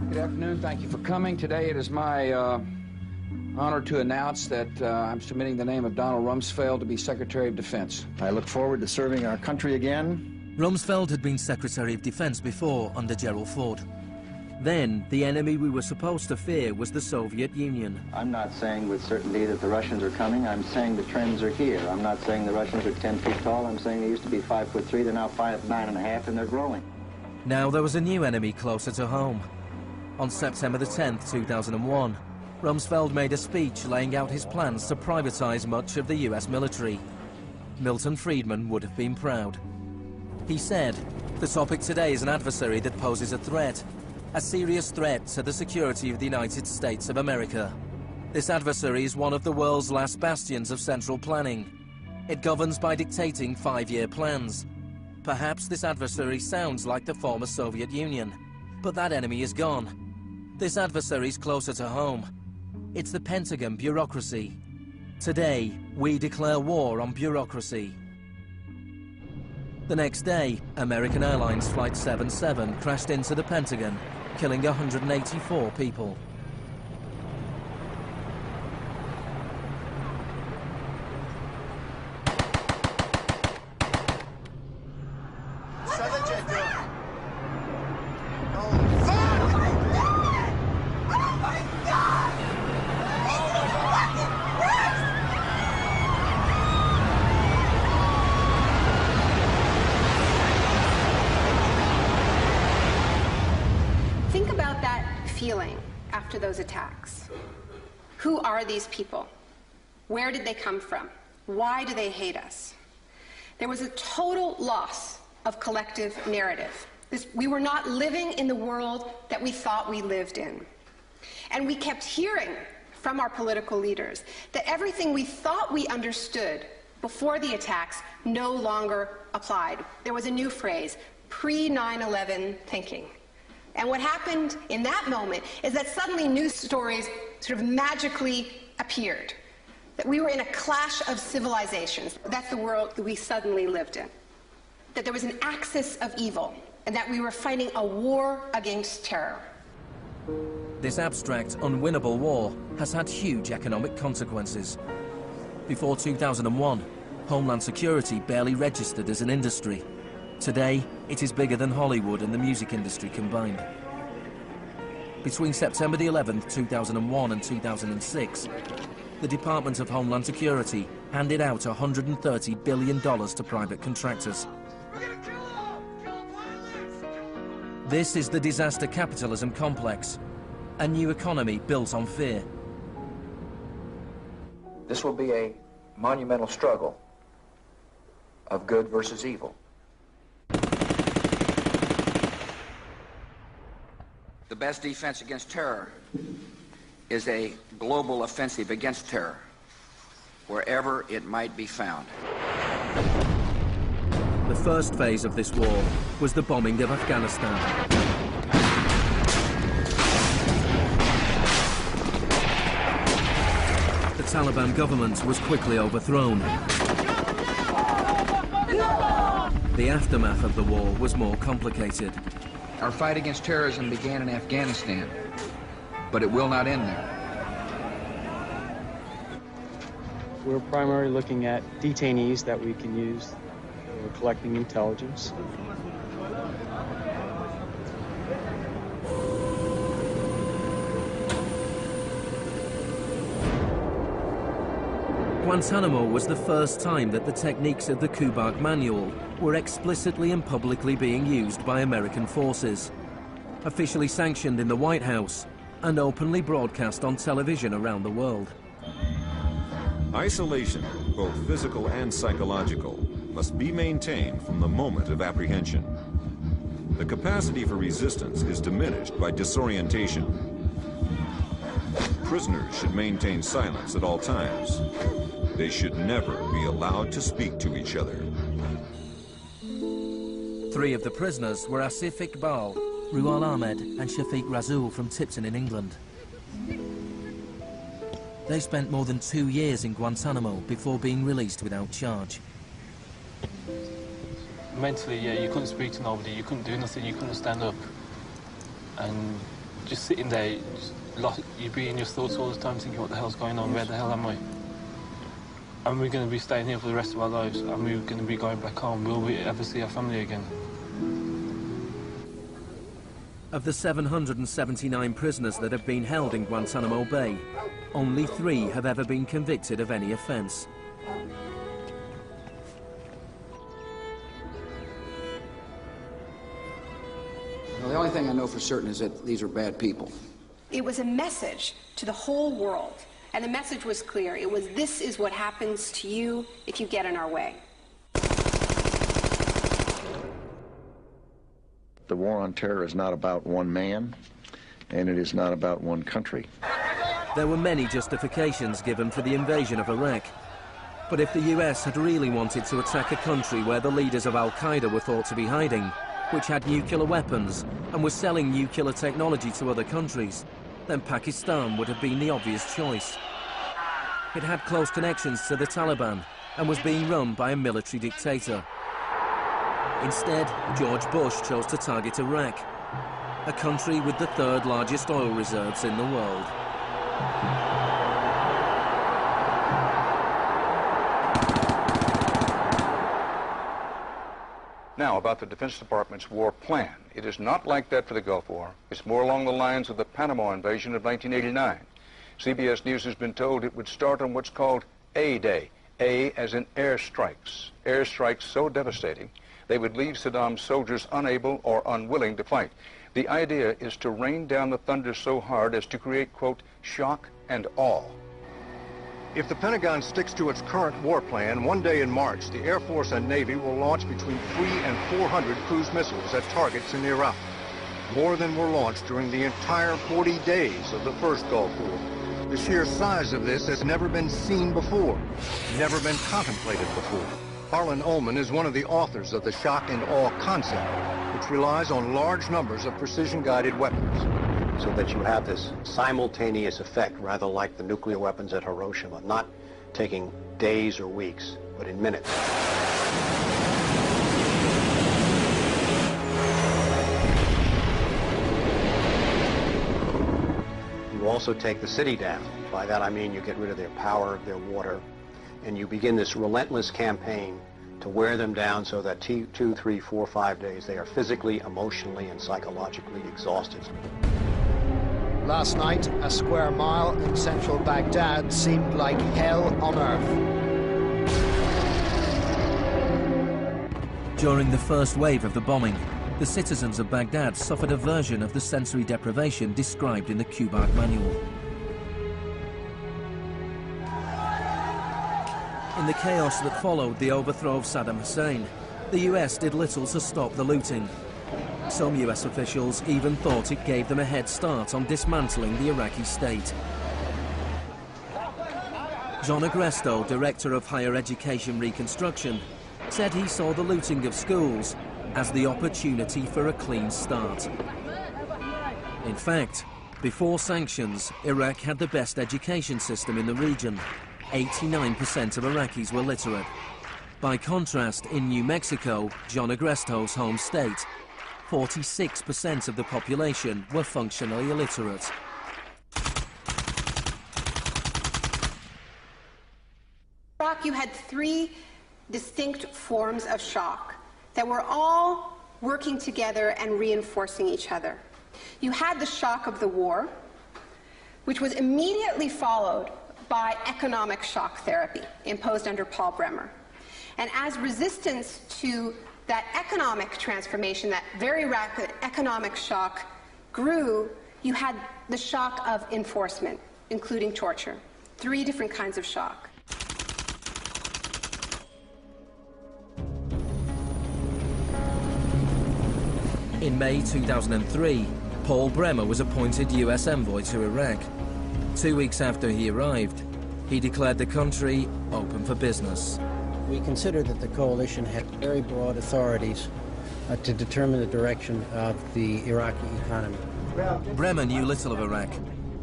Good afternoon. Thank you for coming. Today it is my honor to announce that I'm submitting the name of Donald Rumsfeld to be Secretary of Defense. I look forward to serving our country again. Rumsfeld had been Secretary of Defense before under Gerald Ford. Then, the enemy we were supposed to fear was the Soviet Union. I'm not saying with certainty that the Russians are coming. I'm saying the trends are here. I'm not saying the Russians are 10 feet tall. I'm saying they used to be 5'3". They're now 5'9½", and they're growing. Now there was a new enemy closer to home. On September the 10th, 2001, Rumsfeld made a speech laying out his plans to privatize much of the US military. Mίλton Frídmαν would have been proud. He said, "The topic today is an adversary that poses a threat. A serious threat to the security of the United States of America. This adversary is one of the world's last bastions of central planning. It governs by dictating 5-year plans. Perhaps this adversary sounds like the former Soviet Union, but that enemy is gone. This adversary is closer to home. It's the Pentagon bureaucracy. Today, we declare war on bureaucracy." The next day, American Airlines Flight 77 crashed into the Pentagon, killing 184 people. Feeling after those attacks. Who are these people? Where did they come from? Why do they hate us? There was a total loss of collective narrative. We were not living in the world that we thought we lived in. And we kept hearing from our political leaders that everything we thought we understood before the attacks no longer applied. There was a new phrase, pre-9/11 thinking. And what happened in that moment is that suddenly news stories sort of magically appeared. That we were in a clash of civilizations. That's the world that we suddenly lived in. That there was an axis of evil, and that we were fighting a war against terror. This abstract, unwinnable war has had huge economic consequences. Before 2001, Homeland Security barely registered as an industry. Today, it is bigger than Hollywood and the music industry combined. Between September the 11th, 2001 and 2006, the Department of Homeland Security handed out $130 billion to private contractors. This is the disaster capitalism complex. a new economy built on fear. This will be a monumental struggle of good versus evil. The best defense against terror is a global offensive against terror, wherever it might be found. The first phase of this war was the bombing of Afghanistan. The Taliban government was quickly overthrown. The aftermath of the war was more complicated. Our fight against terrorism began in Afghanistan, but it will not end there. We're primarily looking at detainees that we can use. We're collecting intelligence. Guantanamo was the first time that the techniques of the Kubark Manual were explicitly and publicly being used by American forces, officially sanctioned in the White House and openly broadcast on television around the world. Isolation, both physical and psychological, must be maintained from the moment of apprehension. The capacity for resistance is diminished by disorientation. Prisoners should maintain silence at all times. They should never be allowed to speak to each other. 3 of the prisoners were Asif Iqbal, Ruhal Ahmed and Shafiq Rasool from Tipton in England. They spent more than 2 years in Guantanamo before being released without charge. Mentally, yeah, you couldn't speak to nobody, you couldn't do nothing, you couldn't stand up. And just sitting there, you'd be in your thoughts all the time thinking, what the hell's going on, where the hell am I? And we're going to be staying here for the rest of our lives, and we're going to be going back home. Will we ever see our family again? Of the 779 prisoners that have been held in Guantanamo Bay, only 3 have ever been convicted of any offence. Well, the only thing I know for certain is that these are bad people. It was a message to the whole world, and the message was clear. It was, this is what happens to you if you get in our way. The war on terror is not about one man, and it is not about one country. There were many justifications given for the invasion of Iraq. But if the US had really wanted to attack a country where the leaders of Al-Qaeda were thought to be hiding, which had nuclear weapons and was selling nuclear technology to other countries, then Pakistan would have been the obvious choice. It had close connections to the Taliban and was being run by a military dictator. Instead, George Bush chose to target Iraq, a country with the 3rd largest oil reserves in the world. Now, about the Defense Department's war plan. It is not like that for the Gulf War. It's more along the lines of the Panama invasion of 1989. CBS News has been told it would start on what's called A-Day. A as in airstrikes. Airstrikes so devastating, they would leave Saddam's soldiers unable or unwilling to fight. The idea is to rain down the thunder so hard as to create, quote, shock and awe. If the Pentagon sticks to its current war plan, one day in March, the Air Force and Navy will launch between 3 and 400 cruise missiles at targets in Iraq. More than were launched during the entire 40 days of the first Gulf War. The sheer size of this has never been seen before, never been contemplated before. Harlan Ullman is one of the authors of the shock and awe concept, which relies on large numbers of precision-guided weapons. So that you have this simultaneous effect, rather like the nuclear weapons at Hiroshima, not taking days or weeks, but in minutes. You also take the city down. By that I mean you get rid of their power, their water, and you begin this relentless campaign to wear them down so that 2, 3, 4, 5 days they are physically, emotionally, and psychologically exhausted. Last night, a square mile in central Baghdad seemed like hell on earth. During the first wave of the bombing, the citizens of Baghdad suffered a version of the sensory deprivation described in the Kubart manual. In the chaos that followed the overthrow of Saddam Hussein, the US did little to stop the looting. Some US officials even thought it gave them a head start on dismantling the Iraqi state. John Agresto, Director of Higher Education Reconstruction, said he saw the looting of schools as the opportunity for a clean start. In fact, before sanctions, Iraq had the best education system in the region. 89% of Iraqis were literate. By contrast, in New Mexico, John Agresto's home state, 46% of the population were functionally illiterate. Iraq, you had three distinct forms of shock that were all working together and reinforcing each other. You had the shock of the war, which was immediately followed by economic shock therapy imposed under Paul Bremer. And as resistance to that economic transformation, that very rapid economic shock grew, you had the shock of enforcement, including torture. Three different kinds of shock. In May 2003, Paul Bremer was appointed US envoy to Iraq. 2 weeks after he arrived, he declared the country open for business. We considered that the coalition had very broad authorities to determine the direction of the Iraqi economy. Bremer knew little of Iraq,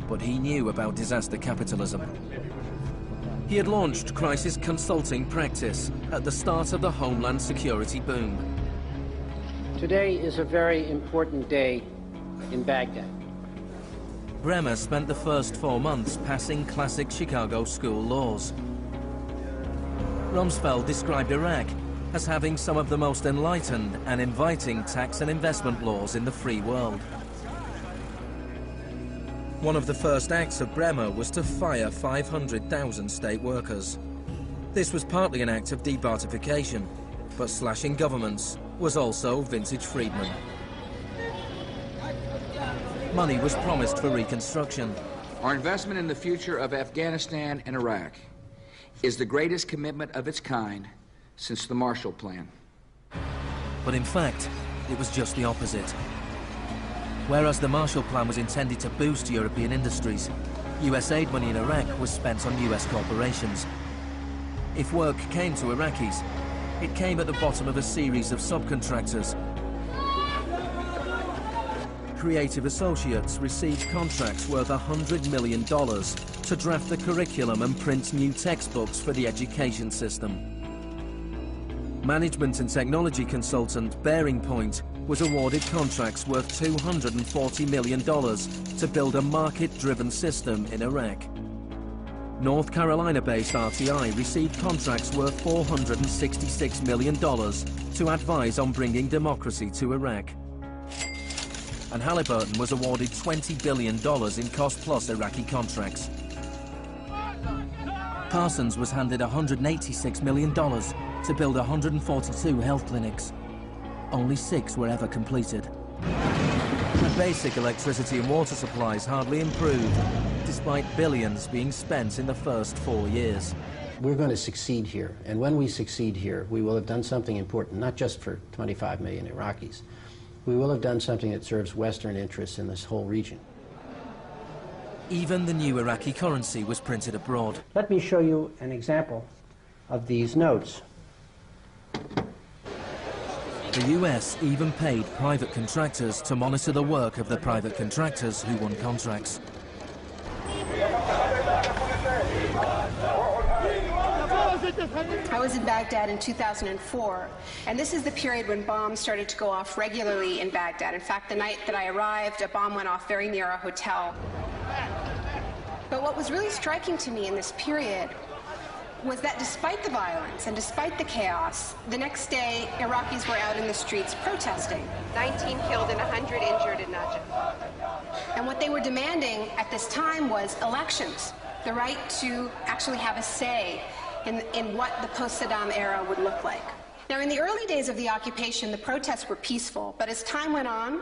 but he knew about disaster capitalism. He had launched crisis consulting practice at the start of the Homeland Security boom. Today is a very important day in Baghdad. Bremer spent the first 4 months passing classic Chicago school laws. Rumsfeld described Iraq as having some of the most enlightened and inviting tax and investment laws in the free world. One of the first acts of Bremer was to fire 500,000 state workers. This was partly an act of debartification, but slashing governments was also vintage Friedman. Money was promised for reconstruction. Our investment in the future of Afghanistan and Iraq is the greatest commitment of its kind since the Marshall Plan. But in fact, it was just the opposite. Whereas the Marshall Plan was intended to boost European industries, US aid money in Iraq was spent on US corporations. If work came to Iraqis, it came at the bottom of a series of subcontractors. Creative associates received contracts worth $100 million to draft the curriculum and print new textbooks for the education system. Management and technology consultant Bearing Point was awarded contracts worth $240 million to build a market-driven system in Iraq. North Carolina-based RTI received contracts worth $466 million to advise on bringing democracy to Iraq. And Halliburton was awarded $20 billion in cost-plus Iraqi contracts. Parsons was handed $186 million to build 142 health clinics. Only 6 were ever completed. And basic electricity and water supplies hardly improved, despite billions being spent in the first 4 years. We're going to succeed here, and when we succeed here, we will have done something important, not just for 25 million Iraqis. We will have done something that serves Western interests in this whole region. Even the new Iraqi currency was printed abroad. Let me show you an example of these notes. The US even paid private contractors to monitor the work of the private contractors who won contracts. I was in Baghdad in 2004, and this is the period when bombs started to go off regularly in Baghdad. In fact, the night that I arrived, a bomb went off very near our hotel. But what was really striking to me in this period was that despite the violence and despite the chaos, the next day, Iraqis were out in the streets protesting. 19 killed and 100 injured in Najaf. And what they were demanding at this time was elections, the right to actually have a say in what the post-Saddam era would look like. Now, in the early days of the occupation, the protests were peaceful, but as time went on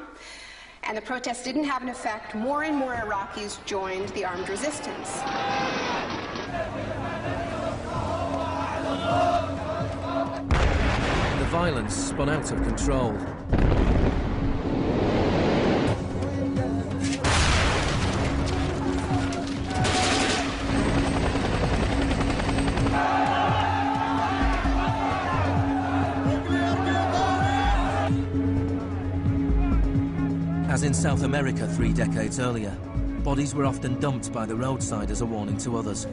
and the protests didn't have an effect, more and more Iraqis joined the armed resistance. The violence spun out of control. As in South America 3 decades earlier, bodies were often dumped by the roadside as a warning to others.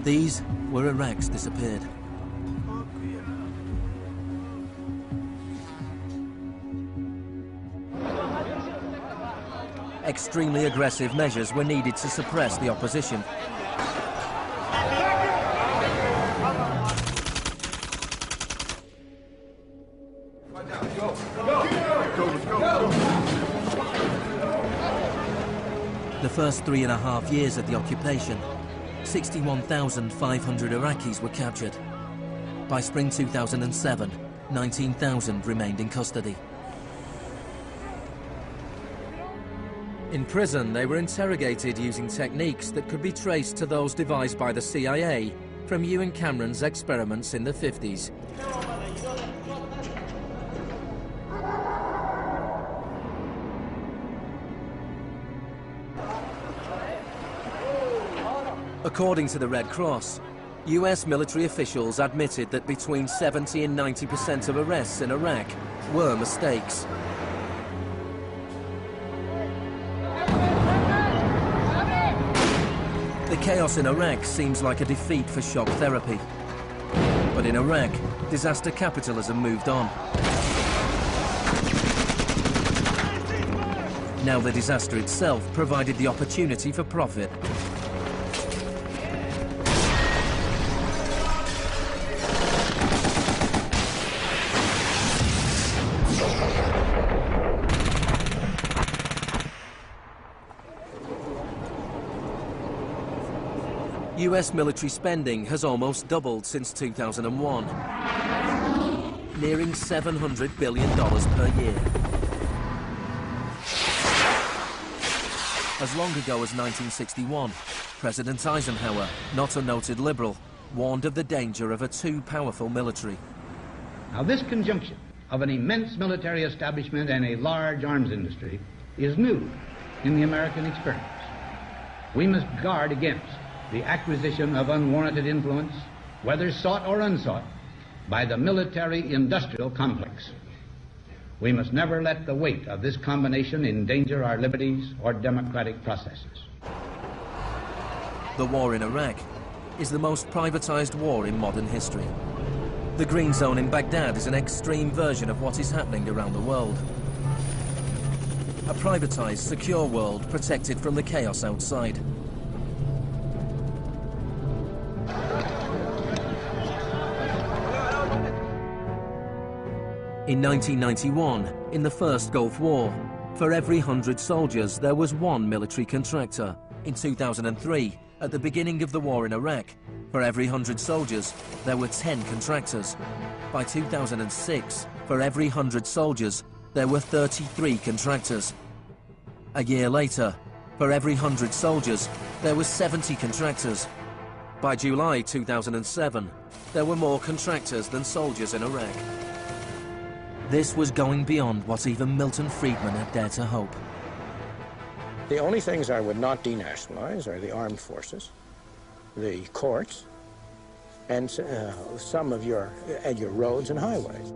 These were Iraq's disappeared. Extremely aggressive measures were needed to suppress the opposition. The first 3.5 years of the occupation, 61,500 Iraqis were captured. By spring 2007, 19,000 remained in custody. In prison, they were interrogated using techniques that could be traced to those devised by the CIA from Ewan Cameron's experiments in the 50s. According to the Red Cross, US military officials admitted that between 70 and 90% of arrests in Iraq were mistakes. The chaos in Iraq seems like a defeat for shock therapy. But in Iraq, disaster capitalism moved on. Now the disaster itself provided the opportunity for profit. US military spending has almost doubled since 2001, nearing $700 billion per year. As long ago as 1961, President Eisenhower, not a noted liberal, warned of the danger of a too powerful military. Now, this conjunction of an immense military establishment and a large arms industry is new in the American experience. We must guard against the acquisition of unwarranted influence, whether sought or unsought, by the military-industrial complex. We must never let the weight of this combination endanger our liberties or democratic processes. The war in Iraq is the most privatized war in modern history. The Green Zone in Baghdad is an extreme version of what is happening around the world. A privatized, secure world protected from the chaos outside. In 1991, in the First Gulf War, for every 100 soldiers, there was one military contractor. In 2003, at the beginning of the war in Iraq, for every 100 soldiers, there were 10 contractors. By 2006, for every 100 soldiers, there were 33 contractors. A year later, for every 100 soldiers, there were 70 contractors. By July 2007, there were more contractors than soldiers in Iraq. This was going beyond what even Mίλton Frídmαν had dared to hope. The only things I would not denationalize are the armed forces, the courts, and some of your roads and highways.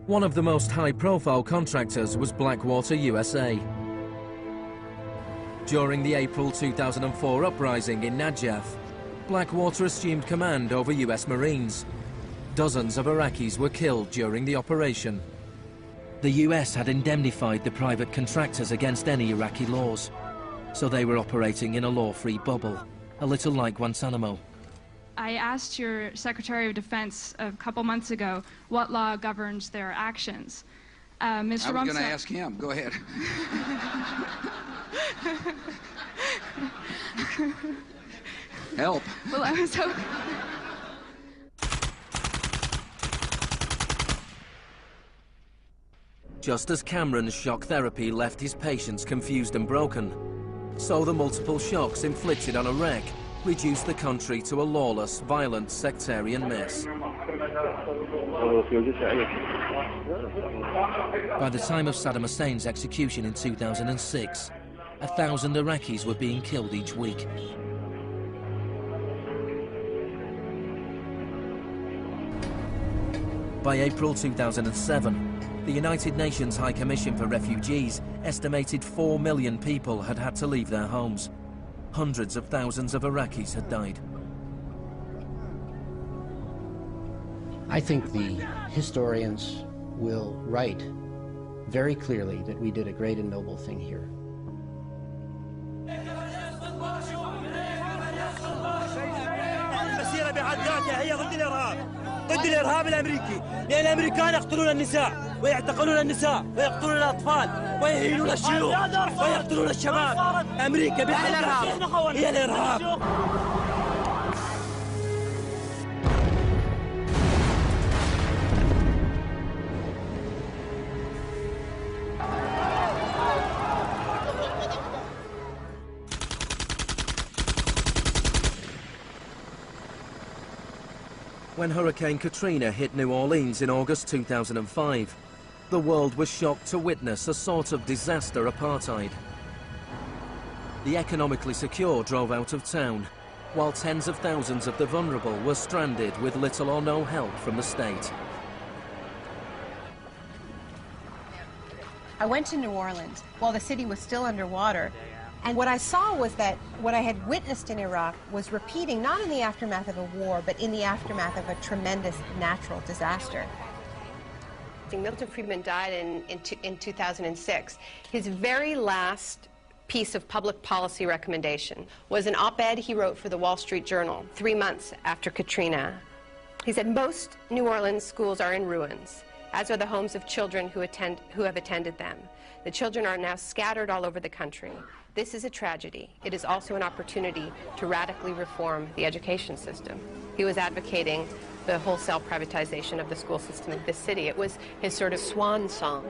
One of the most high-profile contractors was Blackwater USA. During the April 2004 uprising in Najaf, Blackwater assumed command over US Marines. Dozens of Iraqis were killed during the operation. The US had indemnified the private contractors against any Iraqi laws, so they were operating in a law-free bubble, a little like Guantanamo. I asked your Secretary of Defense a couple months ago what law governs their actions. Mr. I was going to ask him. Go ahead. Help. Well, I was hoping... Just as Cameron's shock therapy left his patients confused and broken, so the multiple shocks inflicted on Iraq reduced the country to a lawless, violent, sectarian mess. By the time of Saddam Hussein's execution in 2006, 1,000 Iraqis were being killed each week. By April 2007, the United Nations High Commission for Refugees estimated 4 million people had had to leave their homes. Hundreds of thousands of Iraqis had died. I think the historians will write very clearly that we did a great and noble thing here. المسيرة بحد ذاتها هي ضد الإرهاب، ضد الإرهاب الأمريكي، لأن الأمريكان يقتلون النساء ويعتقلون النساء ويقتلون الأطفال ويهينون الشيوخ ويقتلون الشباب. أمريكا بحد ذاتها هي الإرهاب. When Hurricane Katrina hit New Orleans in August 2005, the world was shocked to witness a sort of disaster apartheid. The economically secure drove out of town, while tens of thousands of the vulnerable were stranded with little or no help from the state. I went to New Orleans while the city was still underwater, and what I saw was that what I had witnessed in Iraq was repeating, not in the aftermath of a war, but in the aftermath of a tremendous natural disaster. Mίλtον Frídman died in 2006. His very last piece of public policy recommendation was an op-ed he wrote for the Wall Street Journal 3 months after Katrina. He said, most New Orleans schools are in ruins, as are the homes of children who have attended them. The children are now scattered all over the country. This is a tragedy. It is also an opportunity to radically reform the education system. He was advocating the wholesale privatization of the school system in this city. It was his sort of swan song.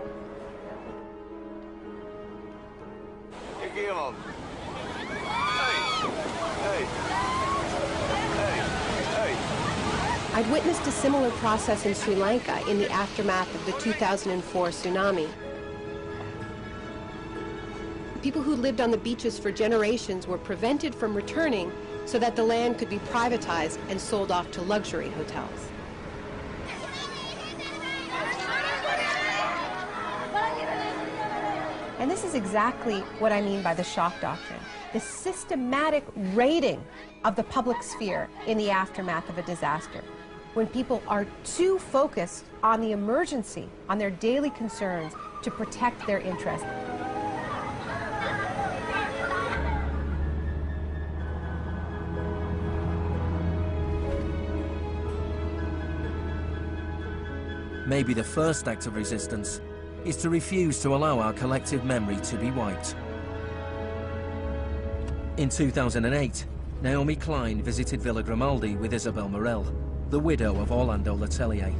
I'd witnessed a similar process in Sri Lanka in the aftermath of the 2004 tsunami. People who lived on the beaches for generations were prevented from returning so that the land could be privatized and sold off to luxury hotels. And this is exactly what I mean by the shock doctrine, the systematic raiding of the public sphere in the aftermath of a disaster, when people are too focused on the emergency, on their daily concerns, to protect their interests. Maybe the first act of resistance is to refuse to allow our collective memory to be wiped. In 2008, Nαόμι Κλάιν visited Villa Grimaldi with Isabel Morel, the widow of Orlando Letelier.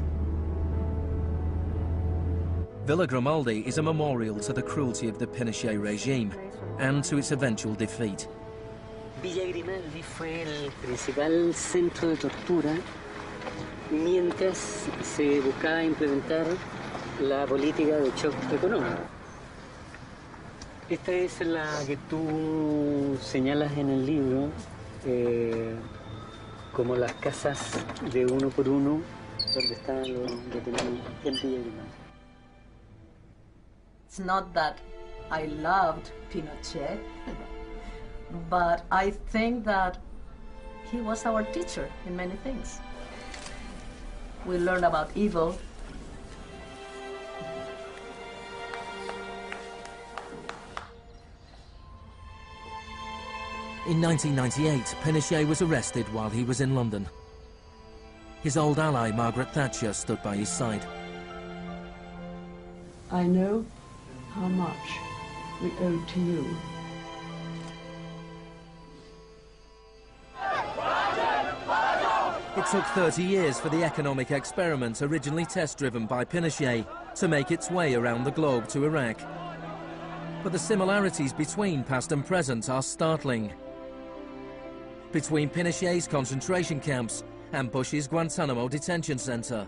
Villa Grimaldi is a memorial to the cruelty of the Pinochet regime and to its eventual defeat. Villa Grimaldi fue el principal centro de tortura mientras se buscaba implementar la política de shock económico. Esta es la que tú señalas en el libro como las casas de uno por uno donde están los detenidos en Villa Grimaldi. It's not that I loved Pinochet, but I think that he was our teacher in many things. We learned about evil. In 1998, Pinochet was arrested while he was in London. His old ally, Margaret Thatcher, stood by his side. I know how much we owe to you. It took 30 years for the economic experiment originally test-driven by Pinochet to make its way around the globe to Iraq. But the similarities between past and present are startling. Between Pinochet's concentration camps and Bush's Guantanamo detention center.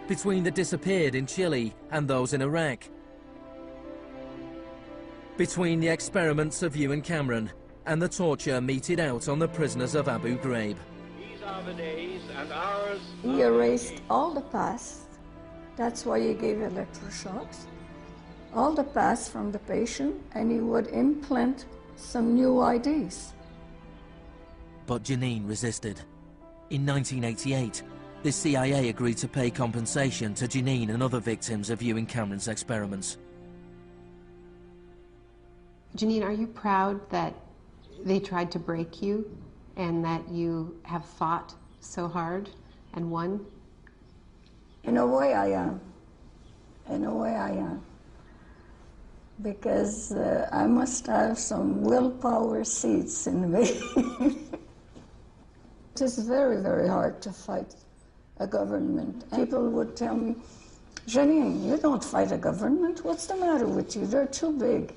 Between the disappeared in Chile and those in Iraq. Between the experiments of Ewan Cameron and the torture meted out on the prisoners of Abu Ghraib. These are the days and hours. He erased all the past. That's why he gave electroshocks. All the past from the patient, and he would implant some new ideas. But Janine resisted. In 1988, the CIA agreed to pay compensation to Janine and other victims of Ewan Cameron's experiments. Janine, are you proud that they tried to break you and that you have fought so hard and won? In a way I am. In a way I am. Because I must have some willpower seeds in me. It is very, very hard to fight a government. People would tell me, Janine, you don't fight a government. What's the matter with you? They're too big.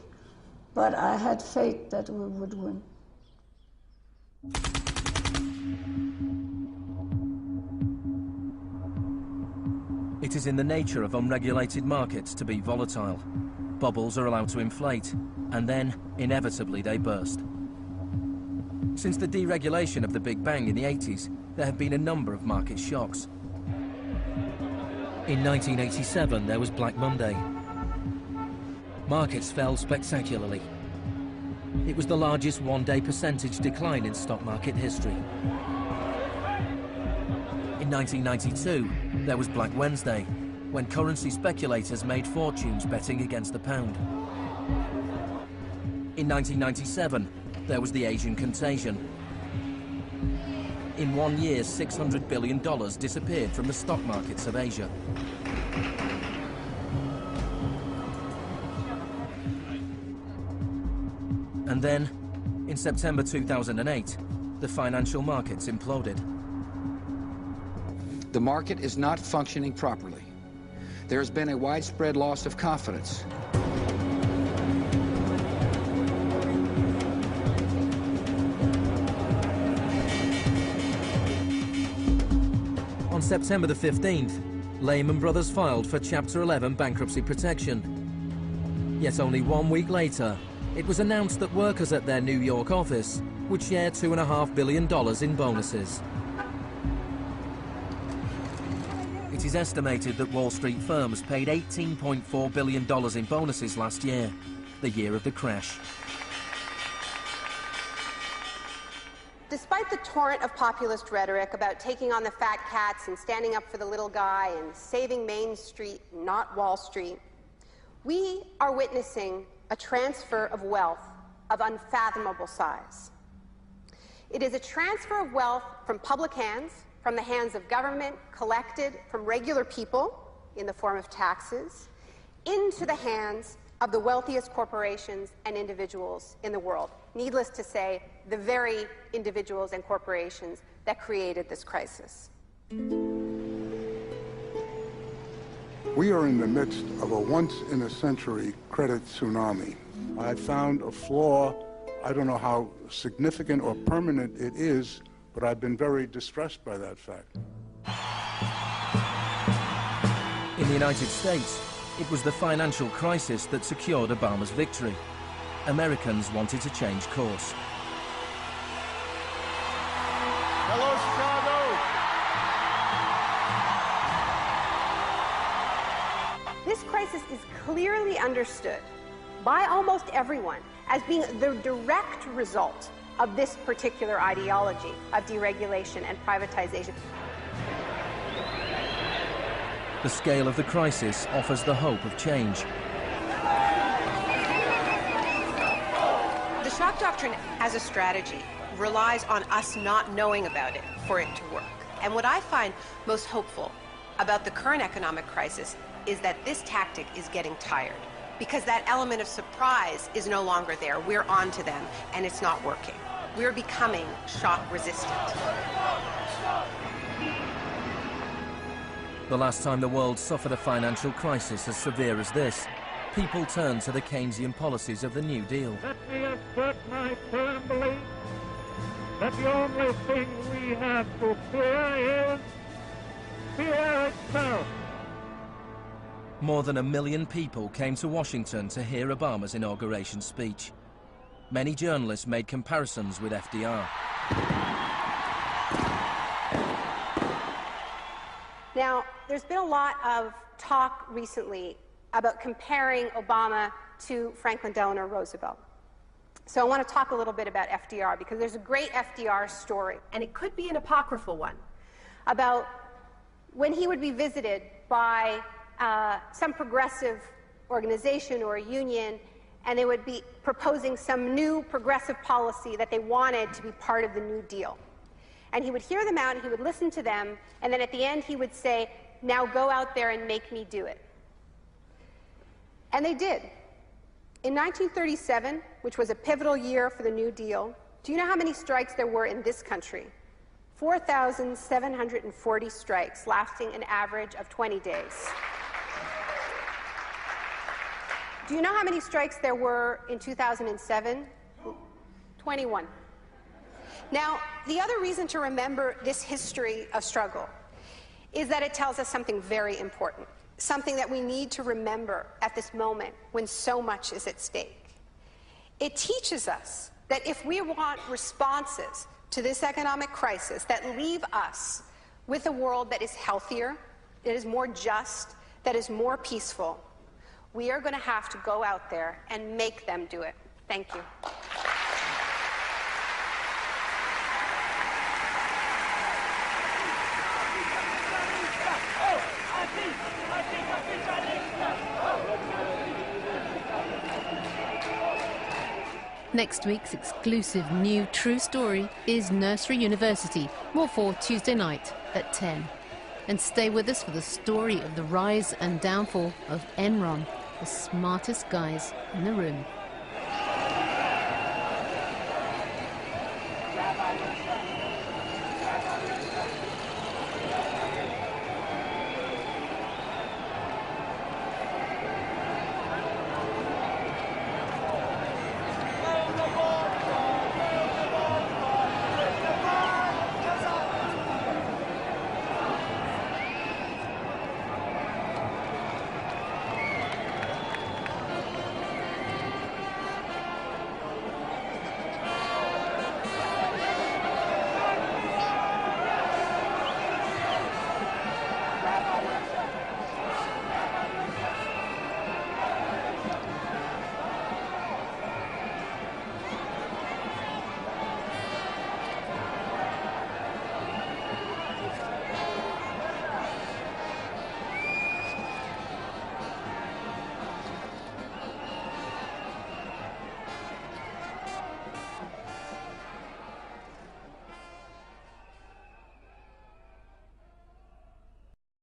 But I had faith that we would win. It is in the nature of unregulated markets to be volatile. Bubbles are allowed to inflate, and then, inevitably, they burst. Since the deregulation of the Big Bang in the 80s, there have been a number of market shocks. In 1987, there was Black Monday. Markets fell spectacularly. It was the largest one-day percentage decline in stock market history. In 1992, there was Black Wednesday, when currency speculators made fortunes betting against the pound. In 1997, there was the Asian contagion. In 1 year, $600 billion disappeared from the stock markets of Asia. And then, in September 2008, the financial markets imploded. The market is not functioning properly. There has been a widespread loss of confidence. On September the 15th, Lehman Brothers filed for Chapter 11 bankruptcy protection. Yet only 1 week later, it was announced that workers at their New York office would share $2.5 billion in bonuses. It is estimated that Wall Street firms paid $18.4 billion in bonuses last year, the year of the crash. Despite the torrent of populist rhetoric about taking on the fat cats and standing up for the little guy and saving Main Street, not Wall Street, we are witnessing a transfer of wealth of unfathomable size. It is a transfer of wealth from public hands, from the hands of government, collected from regular people in the form of taxes, into the hands of the wealthiest corporations and individuals in the world. Needless to say, the very individuals and corporations that created this crisis. We are in the midst of a once-in-a-century credit tsunami. I found a flaw. I don't know how significant or permanent it is, but I've been very distressed by that fact. In the United States, it was the financial crisis that secured Obama's victory. Americans wanted to change course. Hello, Chicago! This crisis is clearly understood by almost everyone as being the direct result of this particular ideology of deregulation and privatization. The scale of the crisis offers the hope of change. The shock doctrine as a strategy relies on us not knowing about it for it to work. And what I find most hopeful about the current economic crisis is that this tactic is getting tired, because that element of surprise is no longer there. We're on to them, and it's not working. We're becoming shock resistant. The last time the world suffered a financial crisis as severe as this, people turned to the Keynesian policies of the New Deal. Let me assert my firm belief that the only thing we have to fear is fear itself. More than 1 million people came to Washington to hear Obama's inauguration speech. Many journalists made comparisons with FDR. Now, there's been a lot of talk recently about comparing Obama to Franklin Delano Roosevelt. So I want to talk a little bit about FDR, because there's a great FDR story, and it could be an apocryphal one, about when he would be visited by some progressive organization or a union, and they would be proposing some new progressive policy that they wanted to be part of the New Deal. And he would hear them out, and he would listen to them, and then at the end he would say, "Now go out there and make me do it." And they did. In 1937, which was a pivotal year for the New Deal, do you know how many strikes there were in this country? 4,740 strikes, lasting an average of 20 days. Do you know how many strikes there were in 2007? 21. Now, the other reason to remember this history of struggle is that it tells us something very important, something that we need to remember at this moment when so much is at stake. It teaches us that if we want responses to this economic crisis that leave us with a world that is healthier, that is more just, that is more peaceful, we are going to have to go out there and make them do it. Thank you. Next week's exclusive new true story is Nursery University, more for Tuesday night at 10. And stay with us for the story of the rise and downfall of Enron, the smartest guys in the room.